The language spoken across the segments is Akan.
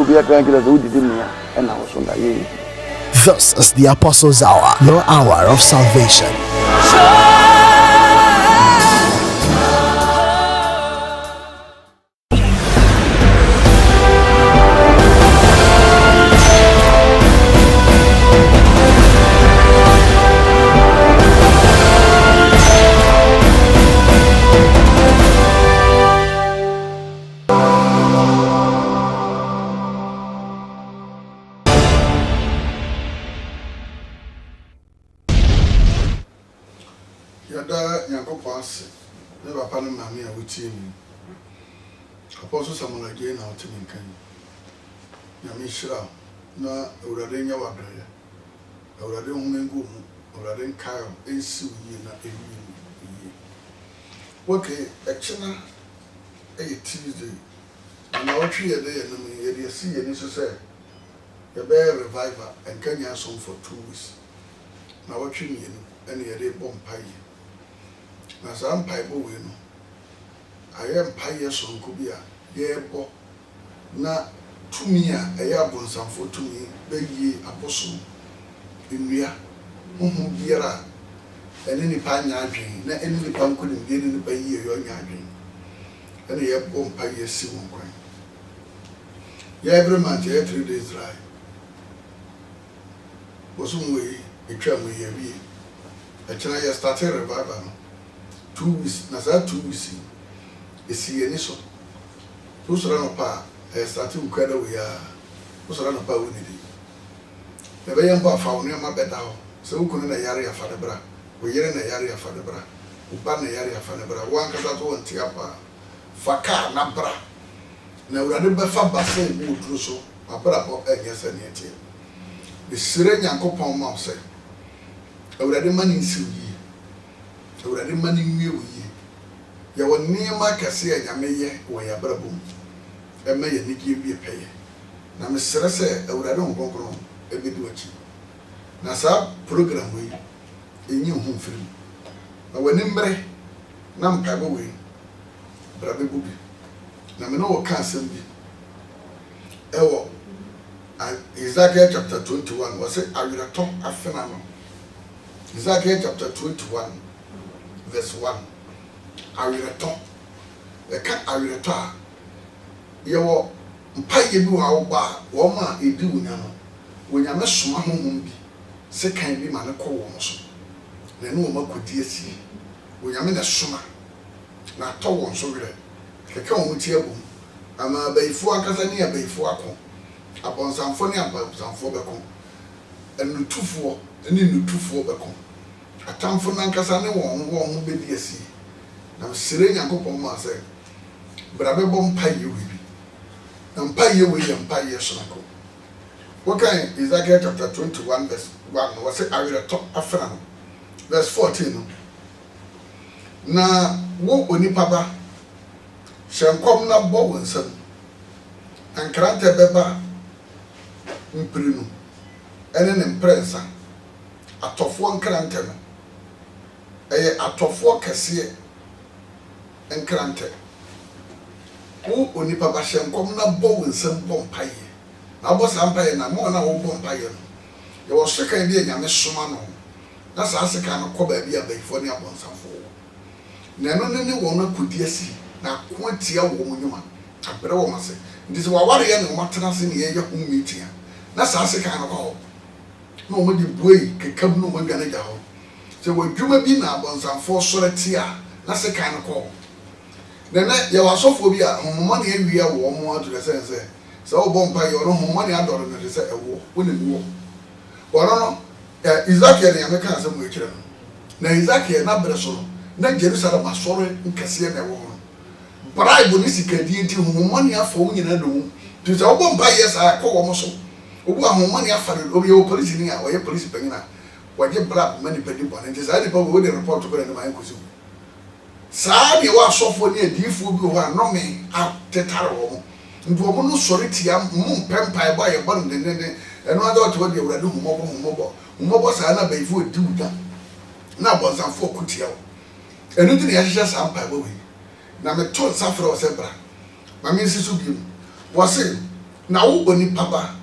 obi akran kila so didi me ya na wo so na ye. This is the Apostles' Hour, your hour of salvation. Yada Yankopon ase ne papa no mame a wotie ni Apostle Samuel again na wotie nkan nyame hira na awurade nya wadoye awurade humengu mu awurade nkayo ensi uyi na eyi okay ekina Tuesday na wotwe ye dey na me ye dey see ye ni so say ye be revival and Kenya song for 2 weeks na wotwe ni ene ye dey bompaye na sa mpaibo we no aye mpaye sonko bi a ye bo na tumi a eye abonsamfo tumi beye aboso nnua hoho biara ene ni pa nya adwen na ene ni pa nkonim bi ene ni pa yi yo nya adwen ene ye bo mpaye si won kwan ye every month ye 3 days dry boso we etwa mo ye wi e kira ye start revival no 2 weeks na za 2 weeks esi ye ni so to sora no pa start ukada we ya to sora no pa we ni di na be yamba fa wonu ma beda ho se ukunu na yare afa de bra wo yere na yare afa de bra wo ba na yare afa de bra wan kasa to wonti apa fa ka na bra na urade be fa ba se mu duro so abra bo enye se ne tie be sire Nyankopon ma se urade mani nsi yi awurade mani nwie oyi ya wonni ma kase ya nyameye wo ya brabum ema ya nigi bi peye na mesere se awurade honkonkron ebedi wachi na sa program we enyi hu mfiri na wani mbre na mpabo we brabe bubi na me no wo ka asem bi ewo Isaiah chapter 21 was say awirato afena no Isaiah chapter 21 verse 1 awireto e ka awireto a ye wo mpaye bi wa wo ba wo ma edi wunya no wonya me soma honhom bi se kan bi ma ne ko wo so na ne wo makodi asi wonya me ne soma na to wo so wire keka wo tie bom ama baifo akasa ne ya baifo akọ abonsamfo ne abonsamfo beko enutufo ne nutufo beko atamfo nankasa ne won bedi asi na sire Nyankopon ma se brabe bom paye we bi na paye we ye paye sonako wokan Isaiah chapter 21 verse 1 was say awireto afra no verse 14 no na wo onipa ba hyenkom na bo wonsam ankrante beba mpiri no ene ne mprensa atofo nkrante no eye atofo kese enkrante wo onipa ba hyenkom na bo wonsam bompaye na bo sampaye na mo na wo bompaye no ye wo sekan bi nyame soma no na sa sekan no ko ba bi abaifo ne abonsamfo na no ne wo na kodi asi na ko atia wo mo nyuma abere wo mase ndi se wa ware ye ne mo tena se ne ye hu mitia na sa sekan no ko no mo di boy kekam no mo gane ja ho se wo dwuma bi na abonsamfo sore tia na sekan no ko na ye wa sofo bi a homo ne awia wo mo adure sense se wo bompa ye oro homo ne adore ne se ewo wo ne wo oro no Ezekiel ne ameka se mo ekire no na Ezekiel na bere so na Jerusalem asore nkase na ewo no bribe ni sikadi enti homo ne afa wo nyina do tu se wo bompa ye sa ko wo mo so obu ahomo ne afa do obi wo police ni a wo ye police panyina waje bribe mani pedi bon enti sa ni pa wo de report ko ne ma enkosi saa de wa sofo ne adifo bi ho anome atetare wo ndu wo no sori tia mu pempai ba ye bon de eno ado to de awurade humobo saa na baifo di uda na bonsanfo kutia wo enu ti ne yahye saa mpaibo we na me to safra wo se bra ma me nsisu bi wo se na wo boni papa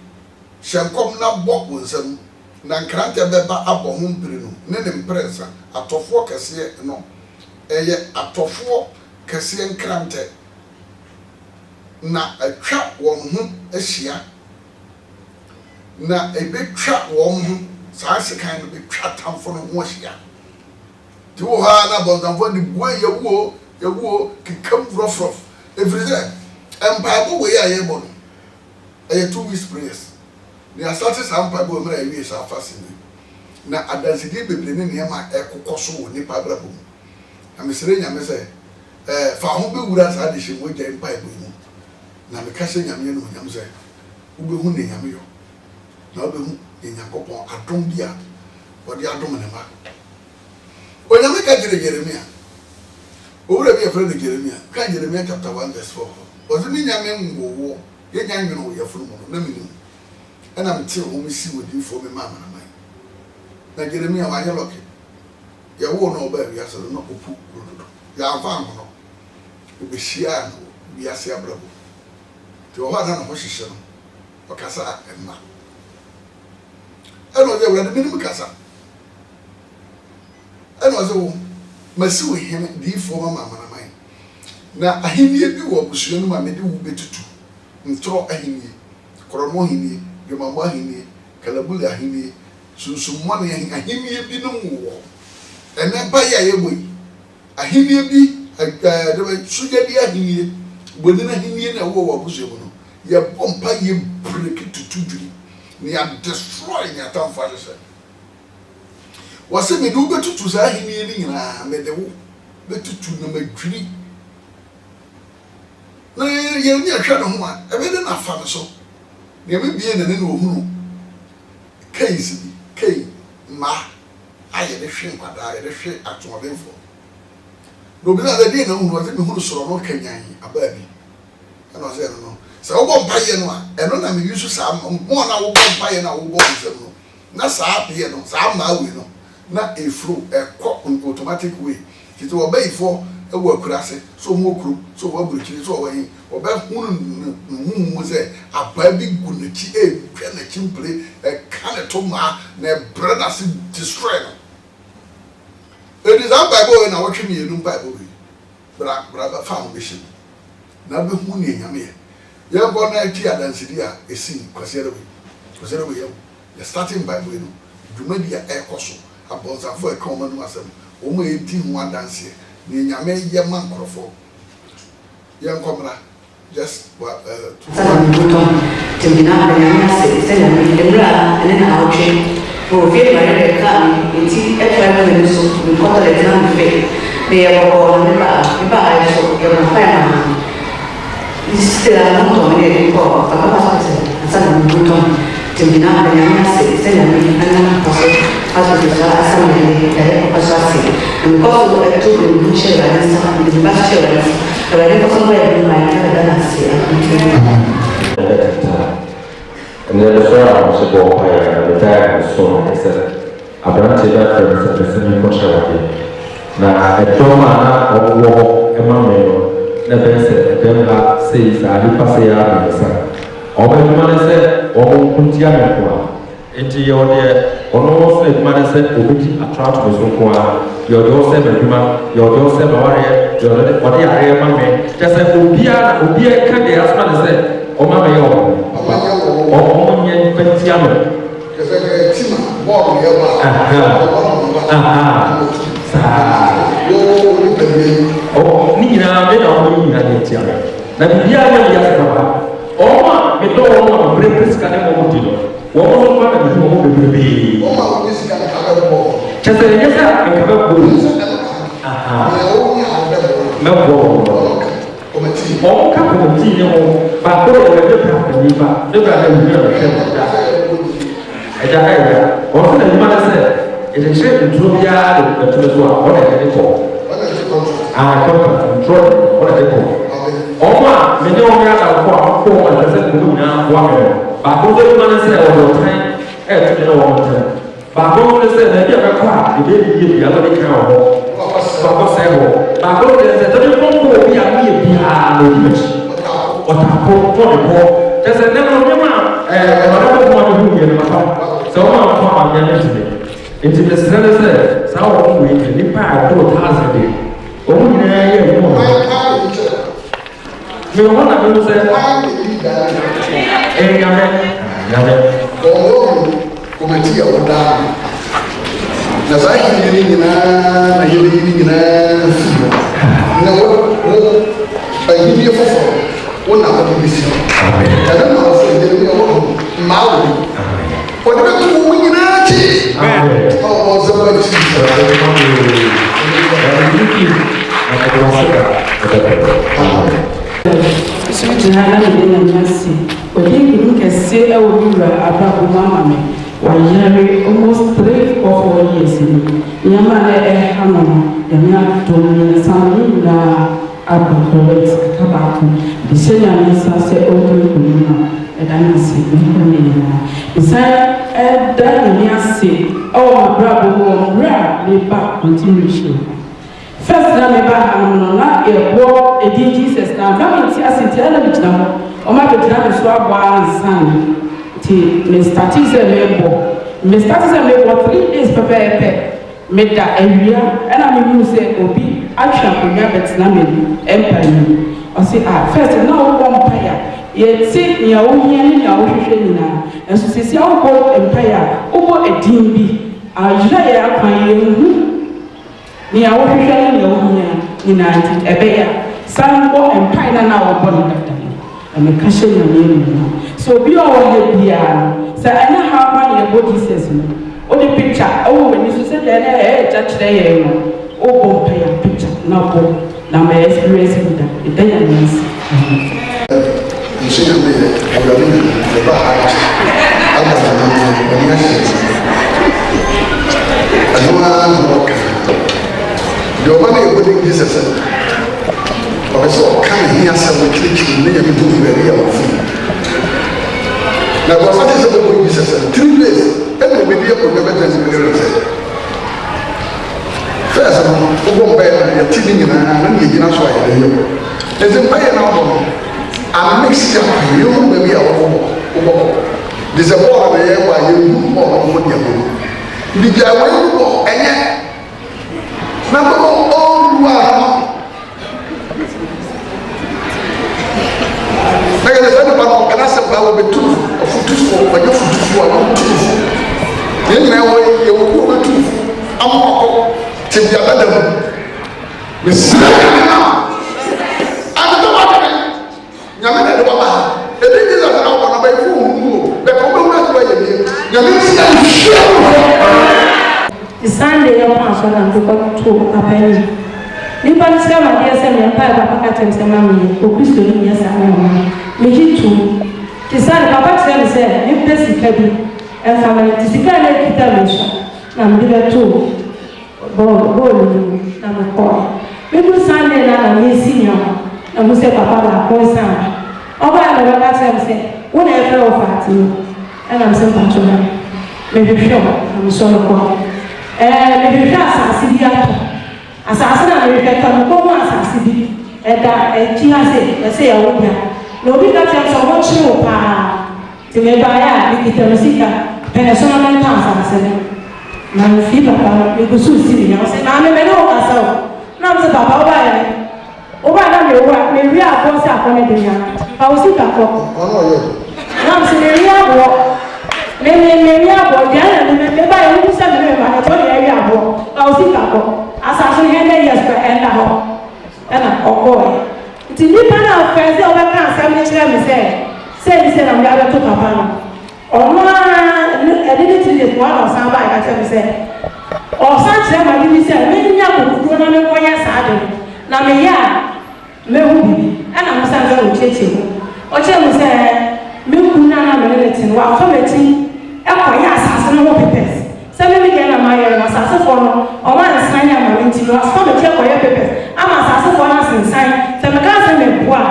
hyenkom na bɔ wonsam na nkrante bɛba abɔ ho mpire no ne mpresa atɔfo kɛse no ɛyɛ atɔfo kɛse nkrante na atwa wɔn ho ahyia na ebetwa wɔn ho saa sekan no betwa tamfo no ho ahyia ti wo ha na bɔntamfo de bua yɛwuo kikam rofrof everyday empire we ya yɛbɔ no ɛyɛ 2 weeks prayers ne asate saa mpaebɔ mmerɛ awie saa fasting na adansidi bebre ne nneɛma ɛkokɔ so wɔ nipa brabɔ mu na mesere nyame sɛ fa ho bewura saa de hyɛ mu gya mpaebɔ mu na meka hyɛ nyame no nyame sɛ wobɛhu ne nyame yo na wobɛhu ne nyankopɔn adom bi a wɔde adom ne ma onyame ka gyere Jeremia owura bi yɛfrɛ no Jeremia ka Jeremia chapter 1 verse 4 ɔsɛ ne nyame ngowo yɛnya nwene wo yɛforo mu no na menim ɛna mete ho mesi wɔ difo me ma amanaman na Jeremia wanyɛ lɔke yɛwo no ɔba wiase no na ɔpu rododo yɛamfa ho no obɛhyia no wiase abrabɔ nti ɔhɔ ana na ho hyehyɛ no ɔkasa ɛma ɛna ɔsɛ wurade menim kasa ɛna ɔsɛ wo masi wo hene difo ma amanaman na ahennie bi wɔ abusua no ma mede wo betutu ntoro ahennie koromo ahennie dwamambo ahennie kalabuli ahennie sunsummɔ ne ahennie bi no wɔ ɛnɛ ba yɛ yɛbɔ yi ahennie bi dɛbɛ sujadi ahennie bɔne na ahennie na wɔ abusua mu no yɛbɔ mpa yɛ break tutu dwiri ne yɛ destroy ne atamfa hyehyɛ wɔsɛ mede wo betutu saa ahennie no nyinaa mede wo betutu na madwiri na yɛn ni ahwɛ no ho a ɛbɛde na afa no so na yɛbɛbie na ne na ohunu case bi kei ma ayɛ de hwe nkwadaa yɛde hwe atoɔdenfo na obi na de na ohunu ɔsɛ mehunu soro no kanyan abaa bi ɛna ɔsɛ no sɛ wobɔ mpaeɛ no a ɛno na meyi so saa mo na wobɔ mpaeɛ na wobɔ nsɛm no na saa apeɛ no saa maawe no na efuro ɛkɔ automatic way titi wɔbɛyifo ɛwɔ akurase so mo okuru so wɔ aburukyiri so wɔ yi wɔbɛhunu no mu sɛ abaa bi gu n'akyi etwa n'akyi mpire ɛka ne to maa na ɛbrɛ n'ase destroy no edi saa mpaebɔ wɔ na wɔtwe mmienu mpaebɔ bi bra fa ho bɛhyɛ mu na bɛhu ne nyame yɛ yɛn bɔ na akyi adansidi a esi kwasiɛrɛ wɔ yɛm yɛ starting mpaebɔ yi no dwumadi a ɛkɔ so abɔnsafo ɛka wɔn anum asɛm wɔn a edi ho adanseɛ ne nyame yɛ man korofo yɛn kɔmra just Terminal dengan saya mula ini nak awak profil mana dekat ini FIM itu kota lepas itu dia bawa mereka ada so yang mana istilah nama ini kok apa saya butuh terminal dengan saya anak pasal asal dari pasal kau itu menceritakan sama dibaca kalau ada pasal yang lain ada nasi and then the story was about the time so I said abrante da for the same question na a trauma na owo e ma me na be se dem ha sei sa di passe ya na sa o be ma na se o mo kuntia me ko enti yo de ono se ma na se o bi attract me so ko yo do se me duma yo do se ma ware yo de o de are ma me just se obi e ka de asma na se o ma me yo papa o nye pentia me kese tima ball yɛ ma sa yo ni bɛbi o ni nyina me na o ni nyina de tia na bibia na ya se papa o ma me do o ma bre priska ne mo di no wo mo ma na bi mo bebrebe o ma o ni sika ka bɛ bɔ kese ye sa e ka bɛ ko me bo committee o ka committee ne o ba ko e be pra ni ba de ba na ni na eja ka ya o se na ma na se e de che ntro bia de to so a o na de ko control o na de ko o ma me ne o ya da ko a ko ma se ko na wa me ba ko de ma na se o do tan e to de o mo tan ba ko ne se na bia ka kwa e de bi bia ba de ka o ba ko se ho ba ko de se to de ko bi a mi bia no di o ta ko to de ko just a number of them. Whatever one who get so I'm going to into the center, so we can be part of 1,000. Oh, yeah, you want to say, committee of that. As I hear you now, you're living in a I give you one hour to miss you. I don't know if you're Maui. Whatever to win in a cheese. Oh, was a almost 3 or 4 years. Yamane Hanon, Yamia Tony, Sami, Abu Tabaku, the senior minister said, and I see, beside that, say, oh, my brother, rare, back continuation. First, I'm not a war, a Jesus, now, coming to us in television, or my better swab one son. Me started a member 3 days prepare made that area and I mean say obi actually bet na me empire I say first now one empire yet say ya wo hia ya wo hwehwe nyina enso se se wo empire wo edin bi ajira ya kwan ye hu ni ya wo hwehwe ya wo hia nyina nti ebeya san wo empire na wo body dada and me kashe na me so be all here so I know how many body says o the picture when you say that church there o picture na bo na my experience with that it then means you see me the back the one putting Jesus also come here some click me do very well. Now, what is the way Jesus 3 days? Every media will never say. First, I'm a TV and you know, so I there's a fire now. I mix you, maybe there's a war there why you move on what you're doing. Did I wait for any? Number all you are. Can I say, I will be too for your food? Then now you will go to Amoko to the other. Miss now. I don't know what Yamana Baba. The thing is that I want to buy food. The problem is the Sunday, your pastor and to a penny. Nipa nisema madia sema mpaya papa kata mami Ukristo ni yesa mama mejitu kisani papa kisema sema mpesi kabi family tisikane kitamesha na mbila tu bolu na mkoa bibu Sunday na yesinya na muse papa la kosa oba na papa kisema sema una efe ofati ana msema patuna mehwehwe na msolo kwa mehwehwe asasi biato asase na mehwehwe kan ko mo asase bi eda eji ase ya wobia no bi ka tia so mo chiri wo pa ti me ba ya bi kitamsika personal asase ne na fi papa mi go su si ni ase na me no ka so na mse papa oba ya oba na me wa me wi abo se akone de ya pa o si ka ko na mse me wi abo me wi abo dia na me ba ya mu se me ba na to ya wi abo pa o si ka ko asase he na yes pa enda ho ena okoi ti ni pa na ofense o ba kan asem ni kire me se na me aba to papa no ona edit ti de kwa o san ba ka kire me se o san kire ma ni se me nya kokudo na me konya saade na me ya me hu bibi ena mo san za o cheche o che me se me kunna na me ne tin wa fa me tin e konya asase no wo pepes se me ge na ma ye na asase fo no o ma nsan ya ma me tin wa fa me che konya pepes ama asase fo na sinsan se me ka se me boa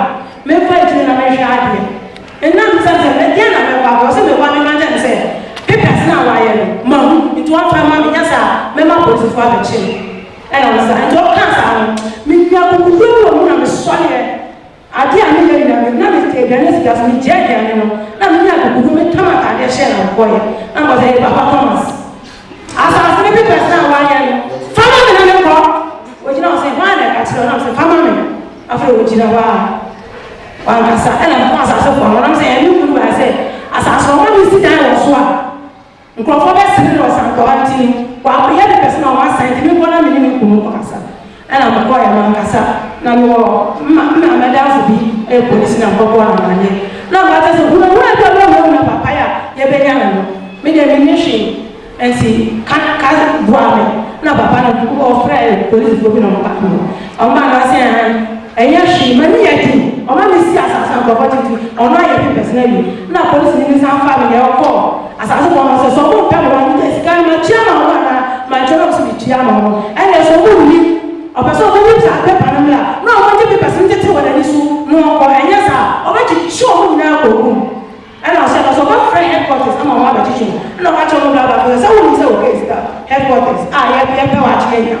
me fa tin na me hwa ade ena me se me ge na me kwa ko se me wa me ma je se pepes na wa ye no ma itu wa fa ma me nya sa me ma police fo abeche ena mo sa nto kan sa no me nya ko ku do mo na me so ye ade a me ye na me aduane sika so me gye aduane no na me nya akukudu me tam atade hye na nkɔyɛ na mo sɛ papa Thomas asase ne bi person a wayɛ no fama me na me kɔ ogyina wo sɛ hwan na ka kyerɛ na sɛ fama me afei ogyina hɔ a wankasa ɛna mo asase fo no na sɛ ɛne kunu ba sɛ asase no ma si dan wɔ so a nkurɔfoɔ bɛsene no ɔsankɔwa nti wɔakɔyɛ de person a wɔasan nti me kɔ na me ne me kunu kɔkasa ɛna mo kɔ yɛ ma nkasa na me wɔ madamfo bi polisi na nkɔkɔ na mane na ba ta sɛ wura bi na papa ya yɛbɛnya no me de me hwe nti ka boa me na papa na ko frɛ polisi bi na mo ba no ɔma na sɛ ɛyɛ hwe ma me yɛ di ɔma me si asasa nkɔkɔ titi ɔno ayɛ bi person bi na polisi ni san fa me yɛ ɔkɔ asasa ko no sɛ so mo pɛ mo no sika ma chia ma ho na ma kyerɛ so bi chia ma ho ɛna so mo ni ọpẹsọ ọmọ ní ìta àgbẹ panamila náà ọmọ ní pípẹsì ní tètè wọn ẹni sùn ní ọkọ ẹnyẹ sá ọmọ jì sí ọmọ nyinaa kọ ògùn ẹnna ọsẹ ọsọ ọmọ fẹ headquarters ama ọmọ abẹ títí ẹnna ọmọ akyerẹ ọmọ bàbá fẹ sẹ wọn ní sẹ òkè sika headquarters a yẹ pẹ wà kyerẹ yà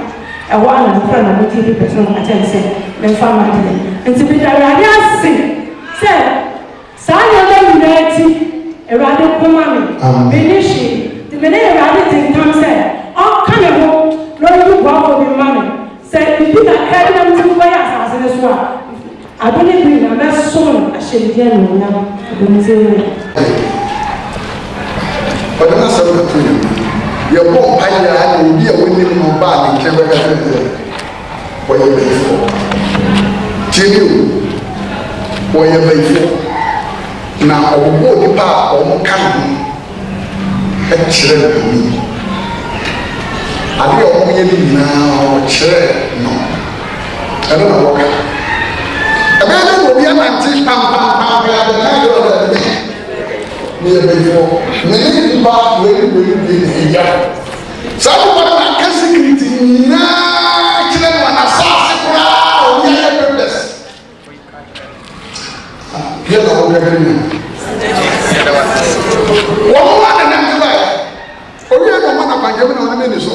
ẹwọ àná nípa náà mo ti pípẹsì náà àkyẹn sẹ mẹfà má di nti bi dàrú adé ase sẹ sáà ní ọmọ nyinaa ti ẹwurade kọmá mi mi ní hyè mi ní ẹwurade ti ntam sẹ ọka mi ho lórí ìbò ọkọ mi má mi. Sɛ bibi na ɛna mu ti wɔyɛ asase ne so a adone bi na bɛsom ahyɛndeɛ na ɔnyam abonti wɔ ɔde na sɛ wɔto yɛ bɔ mpaeɛ a na obi a wɔnim no ba ne nkyɛn bɛka sɛ wɔyɛ bɛyifo kyerɛ o wɔyɛ bɛyifo na ɔbɔbɔ nipa a wɔn ka ne ho ɛkyerɛ no ade a wɔn yɛ ne nyinaa ɔkyerɛ no ɛno na wɔka ɛbɛyɛ dɛ obi anante pampampam ade na yɛ ɔda ne ne yɛ bɛyifo ne ne nipa wɛni bi ne ɛya saa nipa no aka security nyinaa kyerɛ no anasase koraa obi ayɛ purpose yɛ na wɔka ne mu wɔn mu ananam ti ba yɛ obi yɛ na ɔmo na kwankyɛn mu na ɔno ne so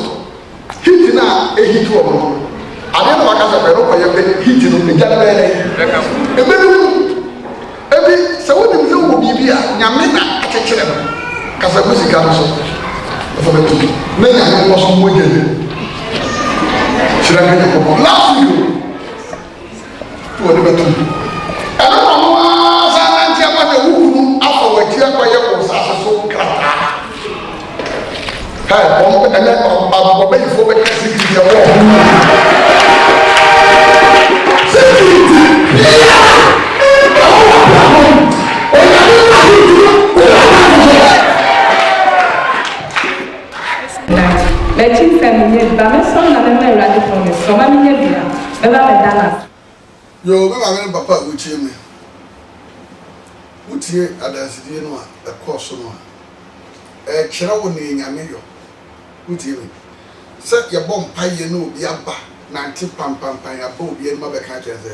hiti na ehiti wɔ mo ade na wakasa pɛ no kɔyɛ pɛ hiti no egya na bɛyɛ ebe no ebi sɛ wonim sɛ wɔ biribi a nyame na akyekyerɛ no kasa gu sika no so ɛfɔ bɛtu na nyame wɔ so mo gyene kyerɛ ka nyɛ kɔkɔ last week wɔ ne bɛtu ɛno na ɔmo asa nante ama na wukunu afa wɔ akyi akɔyɛ wɔ saase so krataa hai ọmọ ẹnẹ ọbẹ yìí fún ọbẹ kí security ẹ wọ security yíyá ọwọ àpapọ̀ ọ̀yà ní àdúgbò ọ̀yà àpapọ̀. Bẹ̀ẹ̀kí sẹ́mi ní ẹ̀dùbà mẹ́sàn-án náà mẹ́mẹ́ ìrọ̀lẹ́ fún mi sọ máa ń yẹ bìrà bẹ́ẹ̀ bá dáná. Yóò bẹ́ẹ̀ máa ń papa wútiẹ́ mi wútiẹ́ adansidie no a ẹ̀kọ́ so no a ẹ̀kyerẹ́ wọ ní ẹ̀nyàmé yọ. Wútiẹ́ mi sẹ́ yẹ bọ́ mpaeɛ ní obi aba nante pampampan yaba obi ẹni ma bẹ ká kyerẹ sẹ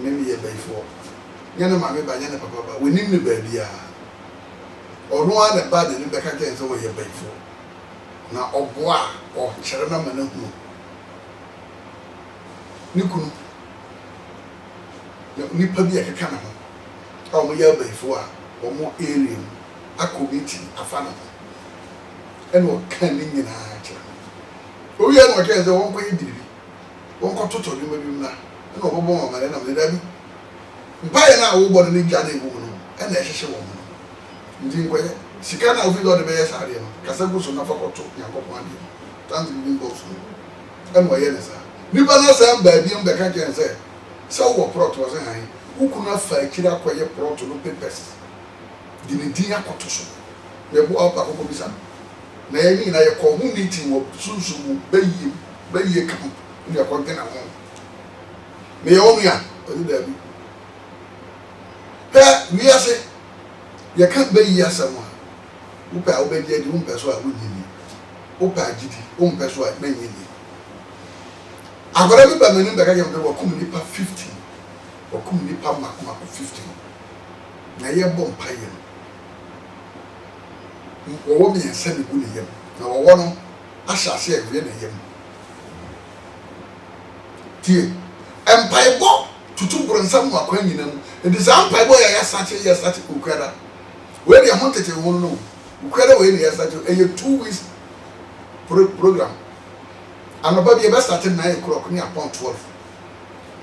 mímí yẹ bẹyìfọ nyẹ ne maame ba nyẹ ne papa ba wọ nim ne baabi a ọ̀nù a ne ba de ne bẹ ká kyerẹ sẹ wọ yẹ bẹyìfọ na ọ̀bọ̀ a ọ̀kyerẹ na ma ne hu ne kunu nipa bi ɛkeka ne ho a wɔn yɛ bɛyifo a wɔn area mu akɔ bi ti afa ne ho ɛna ɔka ne nyinaa kyerɛ no owie na ɔkyerɛ sɛ wɔn kɔ yɛ diri wɔn kɔ totɔ nneɛma bi mu na ɛna ɔbɛbɔ wɔn ama ne nam ne dabi mpaeɛ na awobɔ no ne gya ne egu no ɛna ɛhyehyɛ wɔn no nti nkɔyɛ sika na ofi dɛ ɔde bɛyɛ saa adeɛ no kasa gu so nafa kɔto nyankopɔn adeɛ no thanksgiving box no ɛna ɔyɛ ne saa nipa na saa baabi mu bɛka kyerɛ sɛ sɛ wɔ prɔto wɔ sɛ han wokunu afa akyiri akɔyɛ prɔto no papers de ne din akɔto so na ɛbo aba akɔkɔ bisa na yɛn nyinaa yɛkɔ ho meeting wɔ sunsun mu bɛyie camp ne yɛkɔ gana ho na yɛwɔ nua ɔde daabi pɛ wiase yɛka bɛyie asɛm a wopɛ a wobɛgye adi wompɛ so a wonyi ni wopɛ agyidi wompɛ so a mɛnyi ni akwara bi ba m'anim bɛka yɛm pɛ wɔkum nipa 50 wɔkum nipa mako 50 na yɛbɔ mpaeɛ no wɔwɔ mmiɛnsa ne gu ne yam na wɔwɔ no ahyɛ ase ɛwie ne yam tie mpaebɔ tutu bronsam wa kwa nyina mu enti sa mpa boy ya start ukara we dey want to won no ukara we dey start a 2 weeks program and about the best starting 9 o'clock ni upon 12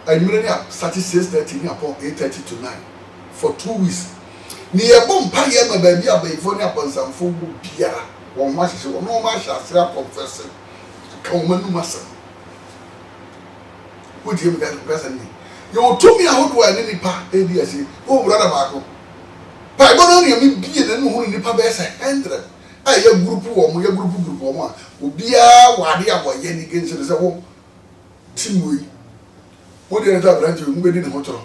and immediately start 6:30 ni upon 8:30 to 9 for 2 weeks ni e bom pa ye ma ba bi abaifo ni upon samfo bu biara won ma hye won ma hye asra confessing ka won manu masa wo di me ga person ni yo to me ahodo ani nipa e di ase o brother baako pa ibo no ni mi bie na no hu nipa be say 100 ya group wo mo ya group wo mo a obia wade aboye ni gense se wo timoi mo de enta branch mo be di na mo toro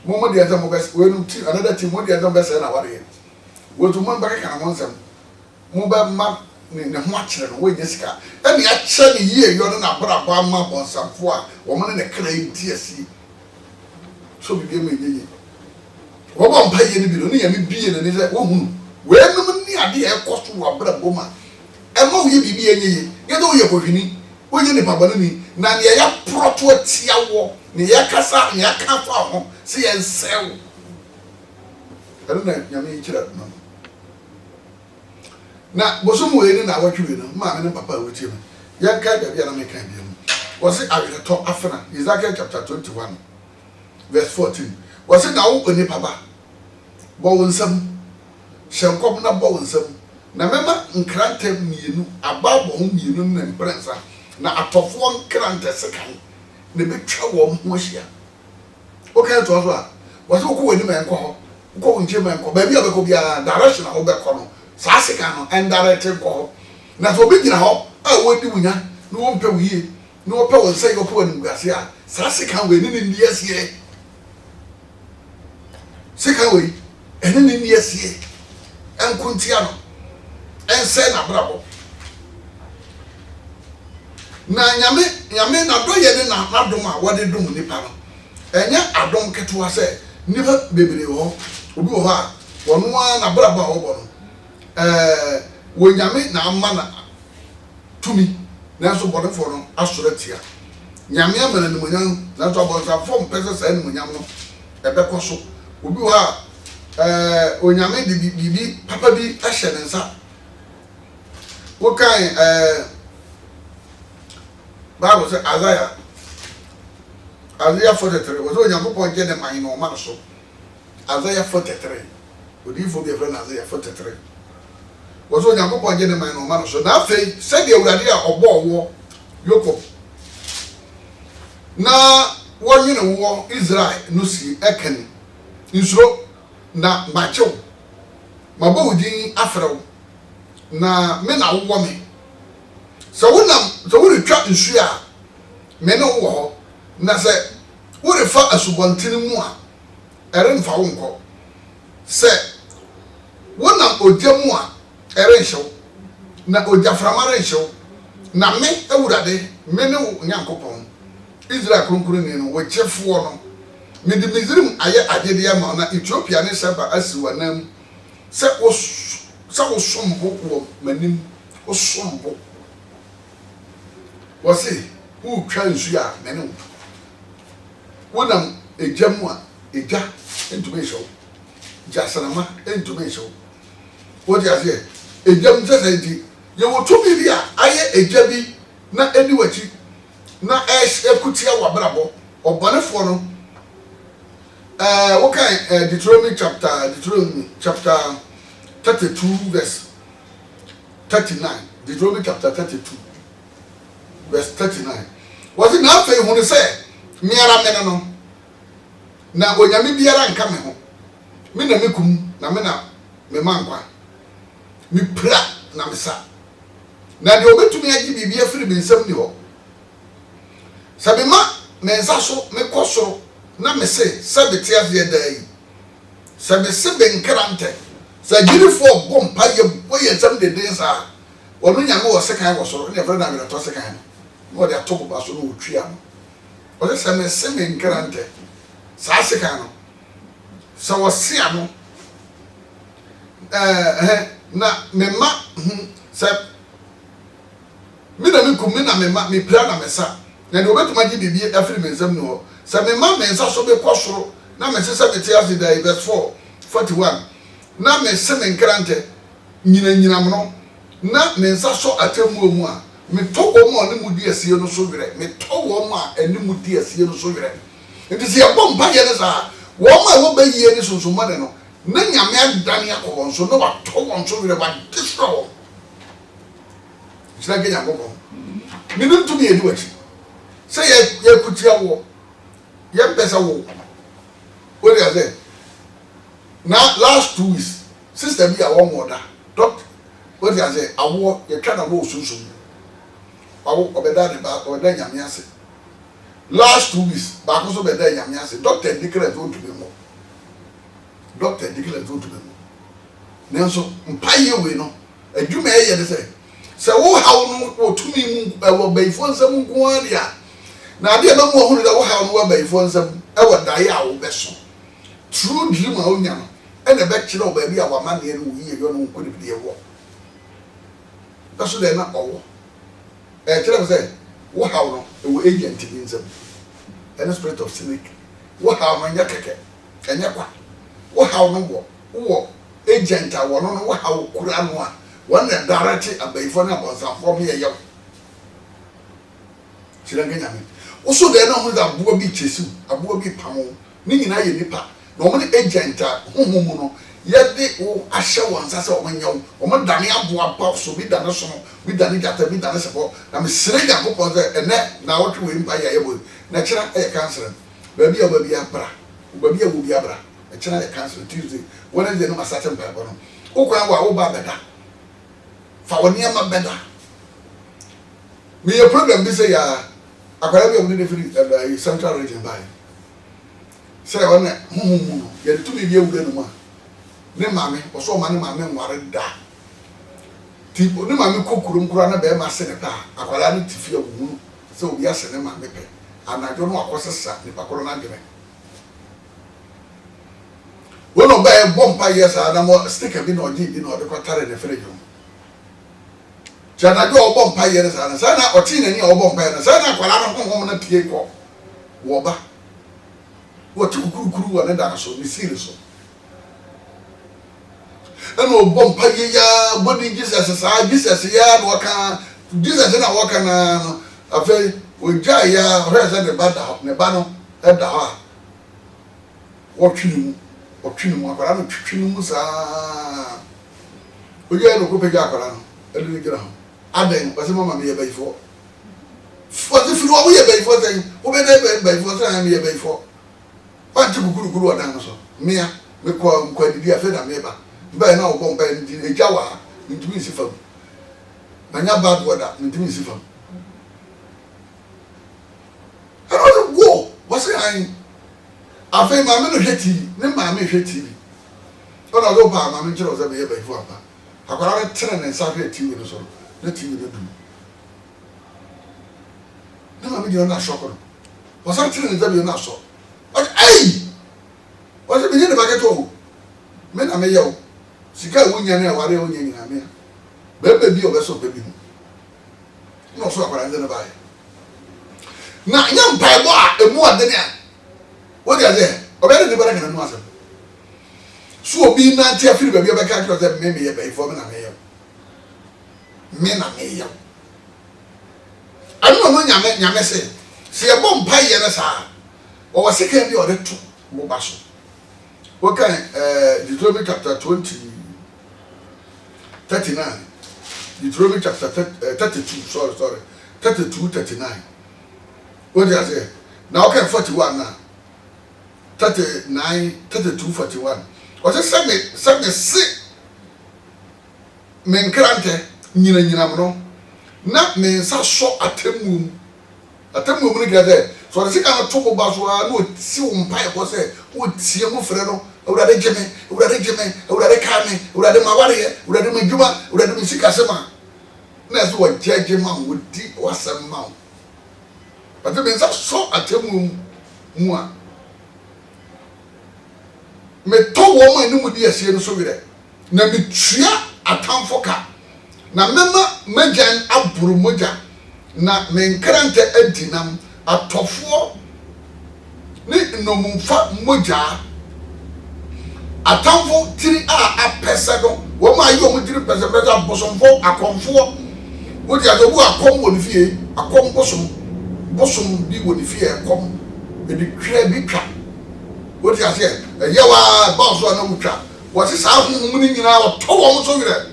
mo de enta mo be we no team another team mo de enta be say na wade wo to mo ba ka na mo nsem mo ba ma ni ne ho akere no we nyesika e me akye ni yie yo no na bra ba ma bonsamfo a wo mo ne kra di asi so bi me yeye wo ba mpa ye ni bi no ne ya me bie na ni se wo hunu we num ni ade e koso wa bra boma e ma wo ye bibi enye ye do ye kohwini wo ye ni papa ni na ne ya proto atia wo ne ya kasa ne ya ka fa ho se ye nsew ero na nyame kira no na bosom we ni na watwe no ma me ne papa wotie me ya ka da bia na me kan bia mu wo se awere to afena Ezekiel chapter 21 verse 14 wo se na wo oni papa bo wonsam shenkom na bo wonsam na mema nkranta mienu ababo ho mienu na mprensa na atofo nkranta sekan na betwa wo ho hia okay to so a wo se ko wani men ko ho ko nche men ko ba bia be ko bia direction ho be ko no sa sekan no and direct ko na so be gina ho a wodi wunya no wo mpe wiye no wo pe wo se yo po anu gase a sa sekan we ni ni asie sekan we eni ni asie enkuntia no ense na brabo na nyame na do ye na adom a wode dom nipa no enya adom ketewa se nipa bebere ho obi ho a wono na brabo a wo bo no wo nyame na amma na tumi na so bode fo no asoratia nyame amana ni munyam na so abonsa fom pese sa ni munyam no ebe koso obi ho a onyame di bibi papa bi ahye ne nsa wo kan Bible say Isaiah 43 wo so onyame ko nje ne man no ma so Isaiah 43 odi fo bi e friend Isaiah 43 wo so onyame ko nje ne man no ma so na afei se de awurade a obo owo yoko na wonwene wo Israel no si ekani insuro na macho mabo din afrew na me na wo me so wo retwa nsu a me no wo na se wo refa asubontin mu a ere mfa wo nko se wo nam ojamu a ere nhyew na ojaframare nhyew na me awurade me ne wo nyankopon Israel kronkron ni no wo chefo no me di Misrim aye agede ya ma na Ethiopia ne Seba asiwanam se wo sombo wo manim wo sombo wo se wo twa nsu a me ne wo nam ejamu a eja entumi show jasanama entumi show wo dia se ejam sese ndi ye wo to bi a aye eja bi na eni wachi na ekutia wa brabo obonefo no okay Deuteronomy chapter 32 verse 39 Deuteronomy chapter 32 verse 39 was it na fe hu ne se miara me no na onyame biara nka me ho me na mekum na me na me mankwa me pra na me sa na de obetumi agi bibia firi be nsam ni ho sabe ma me nsa so me kosoro na me se sabeti afie dai sabe se be nkrante sa girifo bompa ye boye nsam de den sa wono nyame wo sekan wo soro ne freda me to sekan no de atobo ba so no otwia no o se me se me nkrante sa sekan no sa wo se ano na me ma se me na me kum me na me ma me pra na me sa na de obetuma gi bibie afiri me nsam ni ho sɛ me ma me nsa so bɛkɔ soro na me se sɛ me te ase da verse 4:41 na me se me nkrante nyina no na me nsa so atemmu mu a me to wo ma ne mu di asie no so werɛ me to wo ma ani mu di asie no so werɛ nti se yɛbɔ mpa yɛ ne saa wo ma wo ba yie ne sunsunma de no na nyame adane akɔ so no wa to won so werɛ ba destroy sira genya bɔbɔ me no to me edi wachi sɛ yɛ kutia wo yɛ pesa wo what you say now last 2 weeks sister bi a wo moda doctor what you say awo ye twa na wo sunsun awo obeda de ba obeda nyame ase last 2 weeks ba ko so beda nyame ase doctor declare to be mo doctor declare to be mo nenso mpaye we no adwuma ye de se wo hawo no wo tumi mu wo baifo nsam nko adia na ade ba mu ohunu da wo hawo no wo baifo nsam e wo dae a wo beso true dream a onya no e na be kire wo ba bi a wa ma ne no yiye yo no nko de bi wo so de na owo e kire se wo hawo no e wo agent bi nsam and spirit of cynic wo hawo no nya keke enya kwa wo hawo no wo agent a wo no wo hawo kura no a one that directly abayifo na bonsanfo me yew siranga nyame oso de na hu da abo bi chesu abo bi pamo ni nyina ye nipa na omo ne agent a hohomu no ye de wo ahye won sase omo nyaw omo dane abo aba so bi dane so no bi dane gata bi dane sebo na me siranga kokon se ene na wo twe mpa ya yebo na kira e cancer ba bi abra ba bi awo bi abra e kira e cancer Tuesday Wednesday no masate mpa bo no ukwa wa wo ba beda fa woni ama beda me your program be say ya akwara bi omni free central region by say wona huhumu no ye to bi ewure no ma ne mame oso ma ne mame nware da ti ne mame kokurum kura na be ma se ne ta akwara no tifi awu say obi ase ne mame pe anajo no akosesa ne pakoro na gene wono ba e bompa yesa na mo sticker bi no oji bi no de kwatare ne fere jo jana do obom pa yere sana sana oti na ni obom pa yere sana kwala no honhom na pie ko wo ba wo ti kukuru wa na da so ni serious eno obom pa ye ya body Jesus sa Jesus ya no ka Jesus na wo ka na no afa o ja ya reza de bada ne ba no e da ha wo twinu akwara no twinu mu sa o ye no ko pe ja akwara no elu ni gira ho aden wase mama me ye bayfo wase fi wo ye bayfo say wo be na bayfo say me ye bayfo pa ti kukuru odan so mea me ko didi afa na me ba na wo bomba ndi ejawa ntumi sifam na nya bad weather ntumi sifam ano wo wase an afa mama no hweti ne mama hweti ona go ba mama nchiro say me ye bayfo apa akwara tere ne nsa hweti we no so na TV de dum na ma mi na shock no was am tiri nza bi na so ai was be ni ba ke to me na me yew sika wonya na ware wonya nyina me be bi obeso be bi no so akwara nza na ba na nya mpa bo a emu ade ne a wo dia ze obere ni bara kana no asem so obi na tia firi ba bi obeka ka to me ye be ifo me na me yew me na me yaw anu no nyame se ye bom pa ye na sa o wa second bi o de to bo ba so o kan Deuteronomy chapter 39 Deuteronomy chapter 32 sorry 32-39 what do you say now okay 41 now 32-41 o se me nkrante nyina mno na me nsa so atemum ni gade so de sika na to bo ba so a no ti wo mpa e ko se wo tie mu frɛ no awurade geme awurade ka me awurade maware awurade madwuma awurade mi sika sema na so wo jage ma wo di wasam ma but me nsa so atemum mu a me to wo ma ni mu di asie no so werɛ na me tua atamfo ka na mema majan aburu moja na me nkrante adinam atofo ne nomumfa moja atamfo tiri a apese do wo ma yi o mo tiri pese pese bosomfo akonfo wo dia do bu akom wo ni fie akom bosom bi wo ni fie akom e bi twa bi twa wo dia se ye wa ba so na mutwa wo se sa hu ni nyina wo to wo mo so wire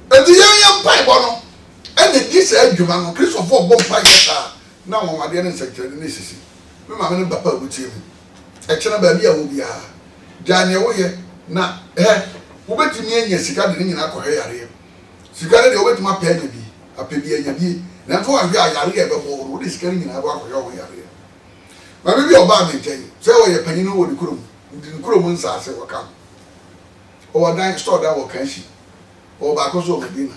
e di yan Bible no e de di se adwuma no Christopher bo mpa yesa na wo made ne sekere ne sisi me ma me ne papa butie mi e kena ba bia wo bia Daniel wo ye na wo betimi anya sika de nyina akɔhɛ yare sika de wo betimi apɛ anya bi apɛ bi anya bi na to ahwe ayare e bɛbɔ wo de sika nyina abo akɔhɛ wo yare ma bi oba me nkyɛn sɛ wo ye panyin wo de kurom nsaase wo kam o dan store da wo kan shi o ba ko so Medina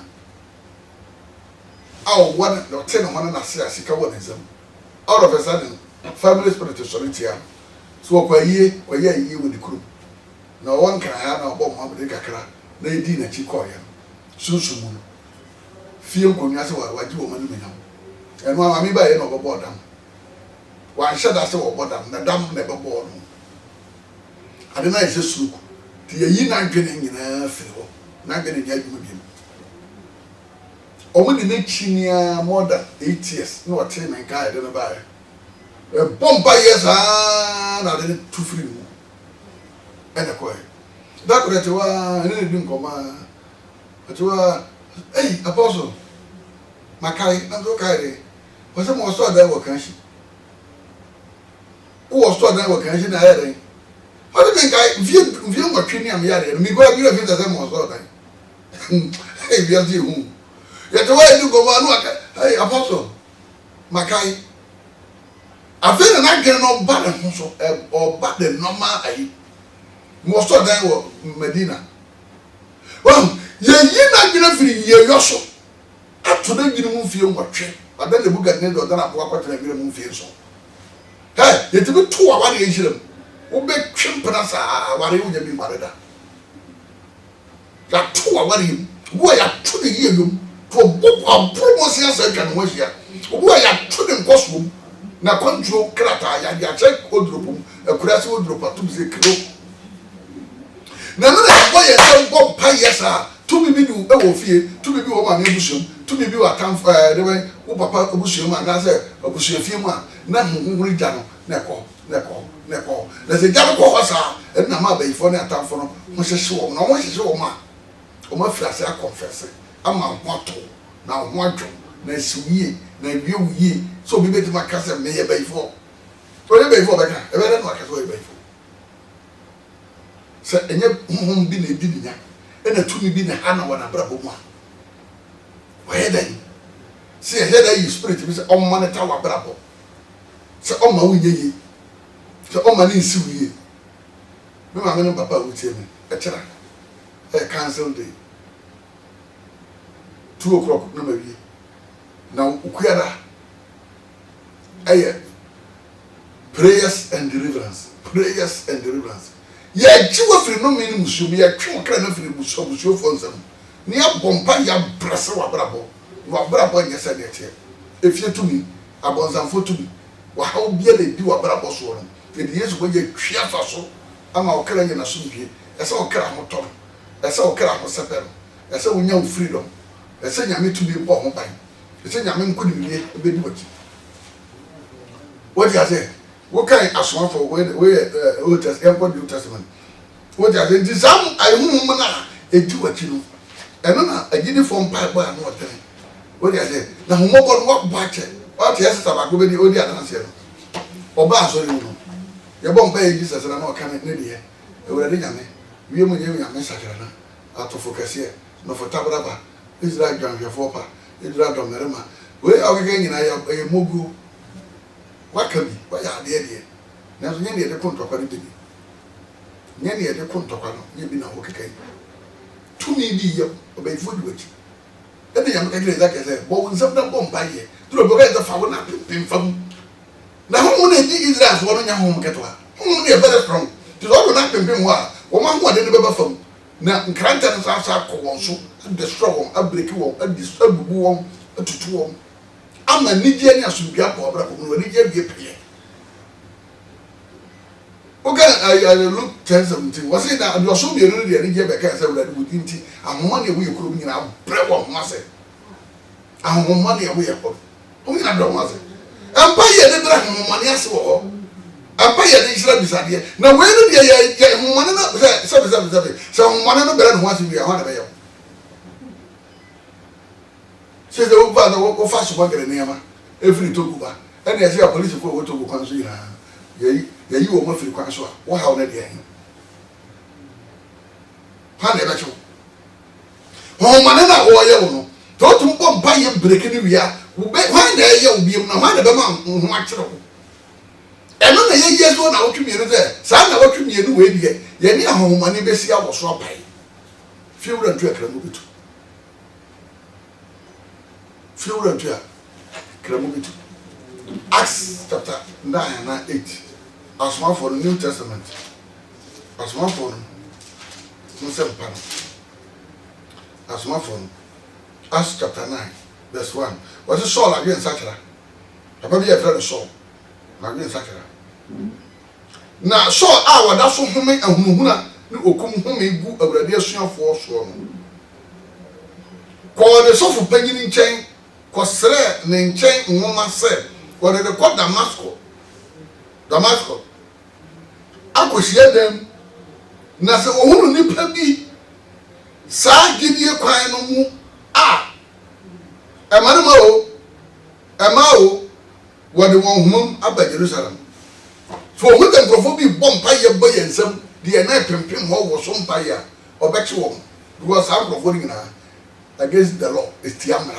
aw one no ten no na sika wo nzam out of a sudden family spirit is solitaire so kwa yie wo de kurom na won kan ya na obo mo de kakra na edi na chi koya sunsumu fie nkonya se wa ji wo manu menyam eno amami ba ye no obo dam wa nheda se obo dam na dam na bebo no ade na ise suku ti yi na dwene nyina firi ho na dwene nya adwuma bi omo ni chinia more than 8 years no what na nka ade na ba bomba yes na de tu free mu ene ko da ko te wa ne din ko ma te wa apostle makai na do kai o se mo so da wo kan shi o so da wo kan shi na yare o de kai vie mo twini am yare mi go bi fi ta se mo so da bi ati hu ya te wa din ko ma no aka apostle makai afena na gere no ba de so o ba de normal ayi mo so dan wo Medina well ye na gere firi ye yoso ato da gere mu fie nwotwe ada le buga ne do dana kwa kwatena gere mu fie so ye te bi to wa ye hirem wo be twempena sa ware wo nya bi mareda ya to wa ye wo ya to de ye lum to bo promotion sa twa no hia wo ya to de nkoso na control krata ya check odropum akurase odropa to be kilo na no na boy e say go pa yesa to be bi du e wo fie to be bi wo ma na ebusuam to be bi wa tam de we wo papa ebusuam na say ebusuam fie mu a na hunhuri ja no na ko na se ja ko hosa e na ma ba ifo na atamfo no mo hyehye wo na mo hyehye wo ma o ma fiase a confess ama hoto na hoadwo na siwie na wiye so bi beti makasa me ye bayfo to ye bayfo baka e be na makasa ye bayfo se enye hum bi na edi nya e na tumi bi na hana wana brabo mu a wa ye dan se ye da yi spirit bi se o monitor wa brabo se o ma wunye yi se o ma ni nsi wiye me ma me no papa wutie me e kira e cancel day 2 o'clock no ma wiye na ukuara prayers and deliverance ya jiwa firi no mini musuo ya twa kra na firi musuo fonsam ni abompa ya brase wa brabo nya sa de tie efie tumi abonzamfo tumi wa ha obia le di wa brabo so no e de yesu boye twia fa so ama okra nya na so bie ese okra ho tom ese okra ho sepero ese wonya freedom ese nya metumi bo ho ban ese nya me nkodi wie e be di wati what you say what kind aswan for we Old Testament New Testament what you say this some I hu na edi wati no eno na agidi form Bible na what what you say na hu mo bo no ba che what you say sabago be di odi adanse no oba asori no ye bo mpa e Jesus na no kan ne de e wura de nyame wie mo nyame nyame sakra na atofo kase no fotabraba Israel gwanhwefo pa Israel domerema we awege nyina ya mogu wakabi wa ya de na so nyane de kontokwa ne bi nyane de kontokwa no nye bi na wo kekai tumi bi ye obayfo di wati e de yam ka gire za ka say bo nsam na bo mpa ye duro bo ga za fa wo na pimfam na ho na di Israel so no nya ho ketwa ho ne very strong to so na pimpim ho a wo ma ho de ne beba fam na nkranta na sa ko won so destroy won abreak won abubu won atutu won ama nidie ne asubia ko obra ko no nidie bie pie Okay, I look 10-17. Was it that you so be already and get back as I would inti and money we could mean our bread of master. And money away upon. Who can I don't was it? And pay the drag money as well. And pay the Israel beside here. Now, when you money not so money no better than what we are on about. Says the old father will fast work in the name every Tokuba. And as your police go to consider. Yeah, you will feel quite sure. What how did you? Honey, that's you. Oh, manana, or you don't bomb by your breaking the rear. One day you'll be no matter the man who watch it. And on the years one out to me there, son, I want to be a new way yet. You near home, money, Bessie, I was so by. Few and track remove it. Few and track remove it. Acts chapter 9 and 8. As one for the New Testament. As one for as one for Acts chapter 9, verse 1. Was it Saul again, Sakura? I probably have heard of Saul. Again, Sakura. Now, Saul, that's so homing and Huna, who come home and go over the ocean for so. Call the soft penny in chain, cause name chain, woman said, what they call Damascus. I could hear them. Nasa ohunu nipa bi saa gidie kwan no mu ema o wode won humum aba Jerusalem so ohun dem profo bi bompa ye boyensam de na pempem ho wo so mpa ya obeche wo because am profo ni na against the law etiamra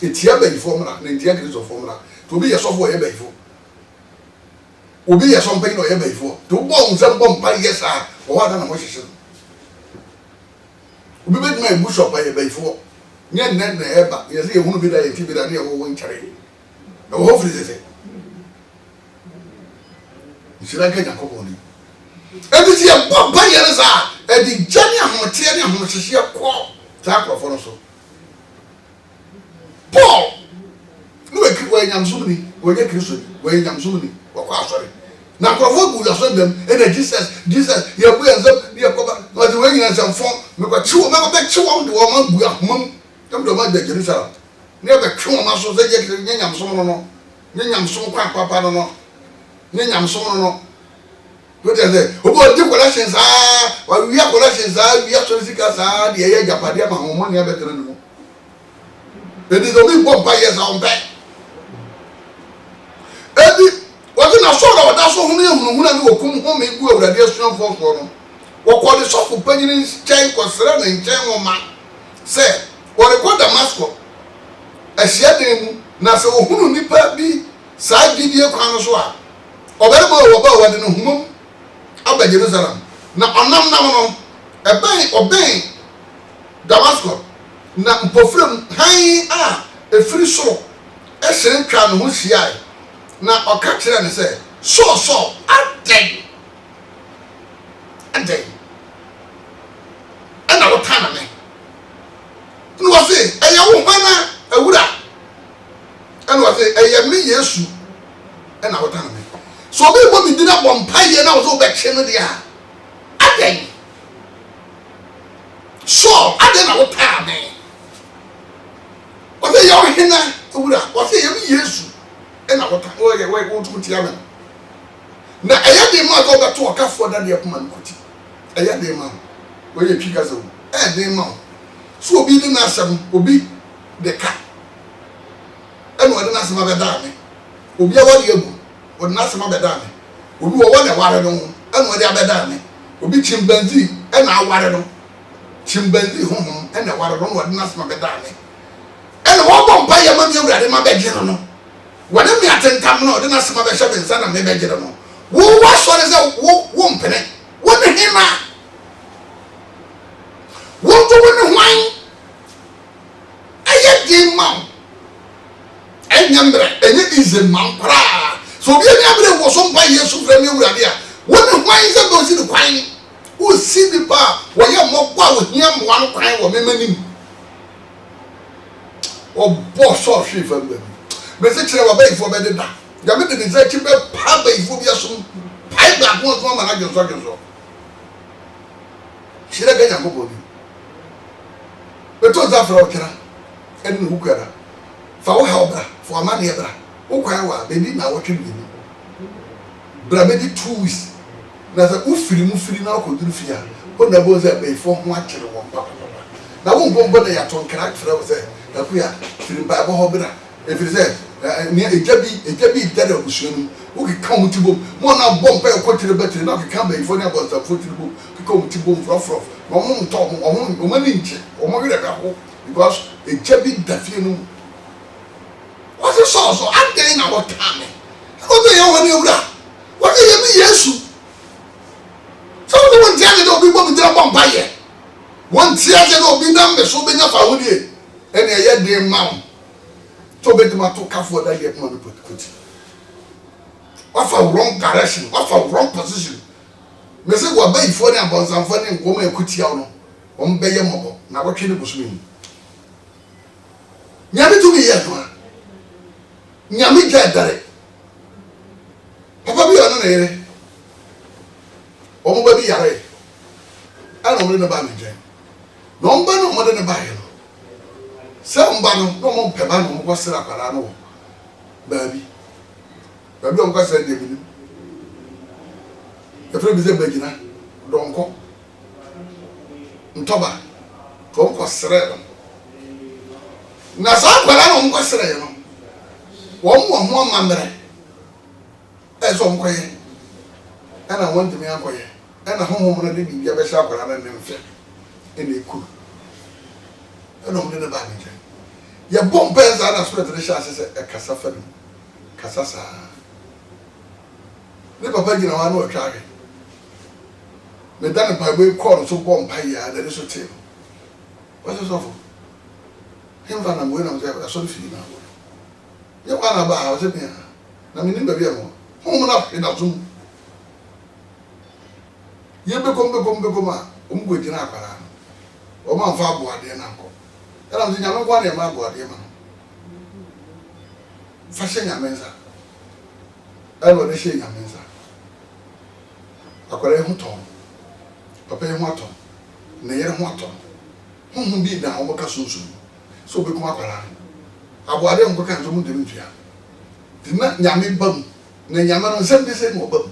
etiaba informra na ntia kristo formra to bi ye sofo ye baifo obi ye so mpa ni o ye baifo to bo nsam bompa ye sa o wa na mo hihye obi be my bishop aye baifo nye nne na eba ye se ye hunu bi da ye ti bi da na ye wo nkyare na wo hofri se nsira ka Jacob ni ebi ti ye bompa ye sa e di jani ahote ne ahohye ko ta krofo no so Paul no we kri we nyamsumni we ye kristo we nyamsumni wo kwa asori na krofo bu da so dem e Jesus ye bu yanzam ye ko ba no de we nyina sam fon me ko chiwo me ko be chiwo de wo ma bu ahom dem do ma de Jerusalem ne be chiwo ma so ze ye nyamsum no nyamsum kwa papa no nyamsum no what is it obo di collections wa wi collections wi asorisika sa de ye japade ma ho mo ne be tere no e di do bi bomba yes on be ebi wọ́n na sọ̀rọ̀ ọ̀dá sọ hún ní ehunhun ní òkun hún mi gbú ewúrẹ́dí ẹ̀sùn fọ́fọ́ no wọ́n kọ́ ní sọ́fù pẹ́yìn nkyɛn kọ̀sẹ̀rẹ̀ ní nkyɛn wọn ma sẹ́ wọ́n kọ́ Damascus ẹ̀hyẹ́ dẹ̀ mu na sẹ́ òhun nípa bí sáà gidi ekwan so a ọ̀bẹ̀rẹ̀ bọ̀ wọ̀ bá wọ̀ de ne humam aba Jerusalem na ọ̀nam nam no ọ̀bẹ̀n Damascus na mpọ̀frẹ̀m hann a efiri soro ẹ̀hyẹ́ ntwa ne ho hyia na oka kire ne se so adeng ana wotana me no wase eye wo hana awura ana wase eye me Yesu ana wotana me so be bo mi dina bompaye na wo so be kye no dia adeng so adeng na wotana me wase ye hina awura wase ye me Yesu ena wota oye we go to tiama na eya de ma go beto okafo da de poma nkuti eya de ma we ye twika so de ma so obi de na asem obi de ka ena wode na asem abeda me obi awari egu wode na asem abeda me obi wo wode ware no ena wode abeda me obi chimbanzi ena aware no chimbanzi honhom ena ware no wode na asem abeda me ena wo bompa ye ma mi awurade ma be gye no when me atentam no de na sema be hye nsa na me be gere no wo wa so ne se wo mpene wo ne hima wo to wo ne hwan aye di ma enyambre enye ize man kra so bi enyambre wo so mpa Yesu fra me wurade a wo ne hwan se do si ne kwan wo si ni pa wo ye mo kwa wo hia mo wan kwan wo memanim o bo so hwe fa me se kire wa baifo be de da ga me de nze ki be pa baifo bi aso pai black one to man against so she dey get am body but to that for okira enu hu kwara fa wo ha obra for amane ebra wo kwan wa bebi na wo twe bi bra be di 2 weeks na za ufiri mu firi na ko duru fia ko na bo za be fo ho akere wo papa na wo bombo na ya ton kra fra wo se na ku ya firi ba bo ho bra e firi se ni ejabi dare obusuanu wo ki kan mutibo mo na bomba e ko tire batiri na ki kan be fo ni abonta fo tiribo ki ko mutibo frofro no mo nto o mani nche o mo wire ba ho because ejabi dafie no what is so again na what time ko to ye woni owura what ye bi yesu so no one tell you obi bo bi dra bomba ye one tell you obi na me so be nya fa ho die ene ye de mawo to be to kafo that get money put what wrong direction what wrong position me say go buy for them about some funny go me ekuti awo no o be ye mobo na wo twe ne bosu mi nyame to be ye to nyame ga dare papa bi ono na yere o mo ba bi yare ana mo ne ba mi je no mba no mo de ne ba ye no se mba no no mo peba no mo kwasira kwara no baabi on kwasira de bi e fere bi ze bagina donko ntoba ko kwasira no na sa kwara no mo kwasira ye no wo mo mamre e so mo kwaye ana won de me akwaye ana hohom na de bi ya be sha kwara na ne mfe ene ku ana mo ne ba mi je ya bomba za na spirit de sha se e kasa fa no kasa sa ne papa gina wa no twa ge me dan pa boy call so bomba ya da so te what is ofo him va na mo na mo ya so fi na ya kwa na ba ha se bia na mi ni ba bia mo hom na fi na zum ye be kom a o mo go gina akwara o ma fa bo ade na nko era mo nyame kwa na ma bo ade ma fa she nyame nza elo de she nyame nza akwara hu ton papa hu aton na yere hu aton hu bi da o mo ka sunsun so be ko akwara abo ade nko kan zo mu de ntua dina nyame bam na nyame no nsem bi se mo bam